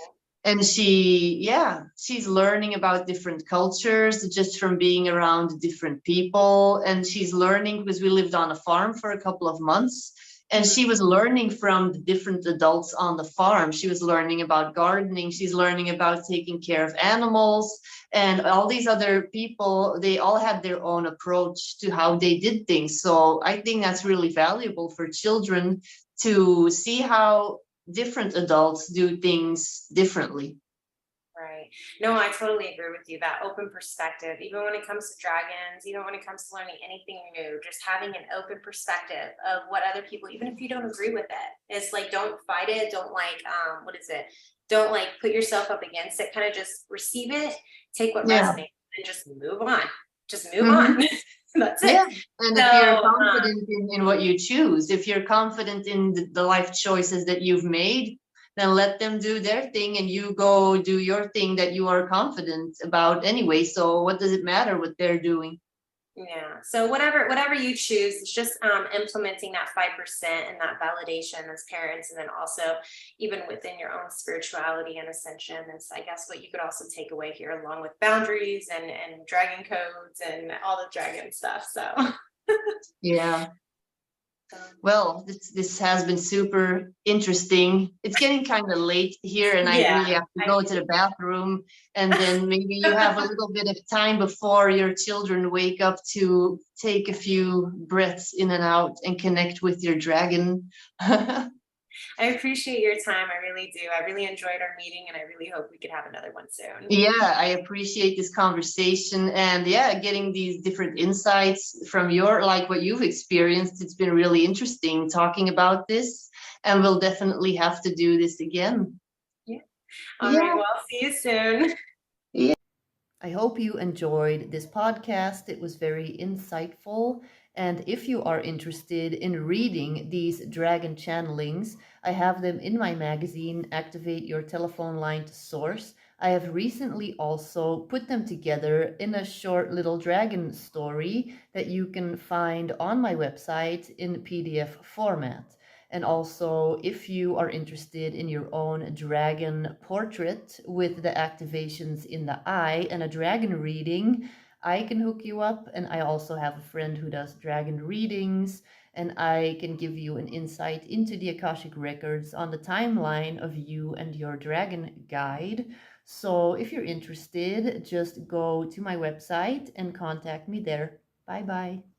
And she's learning about different cultures just from being around different people. And she's learning because we lived on a farm for a couple of months. And Mhm. she was learning from the different adults on the farm. She was learning about gardening. She's learning about taking care of animals. And all these other people, they all had their own approach to how they did things. So I think that's really valuable for children to see how different adults do things differently. Right. No, I totally agree with you. That open perspective, even when it comes to dragons, even when it comes to learning anything new, just having an open perspective of what other people, even if you don't agree with it, it's like don't fight it. Don't like what is it? Don't like put yourself up against it. Kind of just receive it, take what Yeah. resonates, and just move on. Just move Hmm. on. That's it. Yeah. And if you're So confident in what you choose, if you're confident in the life choices that you've made, then let them do their thing and you go do your thing that you are confident about anyway. So what does it matter what they're doing? yeah. So whatever you choose, it's just implementing that 5% and that validation as parents, and then also even within your own spirituality and ascension is, I guess, what you could also take away here, along with boundaries and dragon codes and all the dragon stuff. So, Yeah. um, Well, this has been super interesting. It's getting kind of late here, and I yeah, really have to I go to the bathroom. And then maybe you have a little bit of time before your children wake up to take a few breaths in and out and connect with your dragon. I appreciate your time. I really do. I really enjoyed our meeting, and I really hope we could have another one soon. Yeah, I appreciate this conversation and yeah, getting these different insights from like what you've experienced. It's been really interesting talking about this, and we'll definitely have to do this again. Yeah. All right. Yeah. Well, I'll see you soon. I hope you enjoyed this podcast. It was very insightful. And if you are interested in reading these dragon channelings, I have them in my magazine, Activate Your Telephone Line to Source. I have recently also put them together in a short little dragon story that you can find on my website in PDF format. And also, if you are interested in your own dragon portrait with the activations in the eye and a dragon reading, I can hook you up. And I also have a friend who does dragon readings, and I can give you an insight into the Akashic records on the timeline of you and your dragon guide. So if you're interested, just go to my website and contact me there. Bye bye.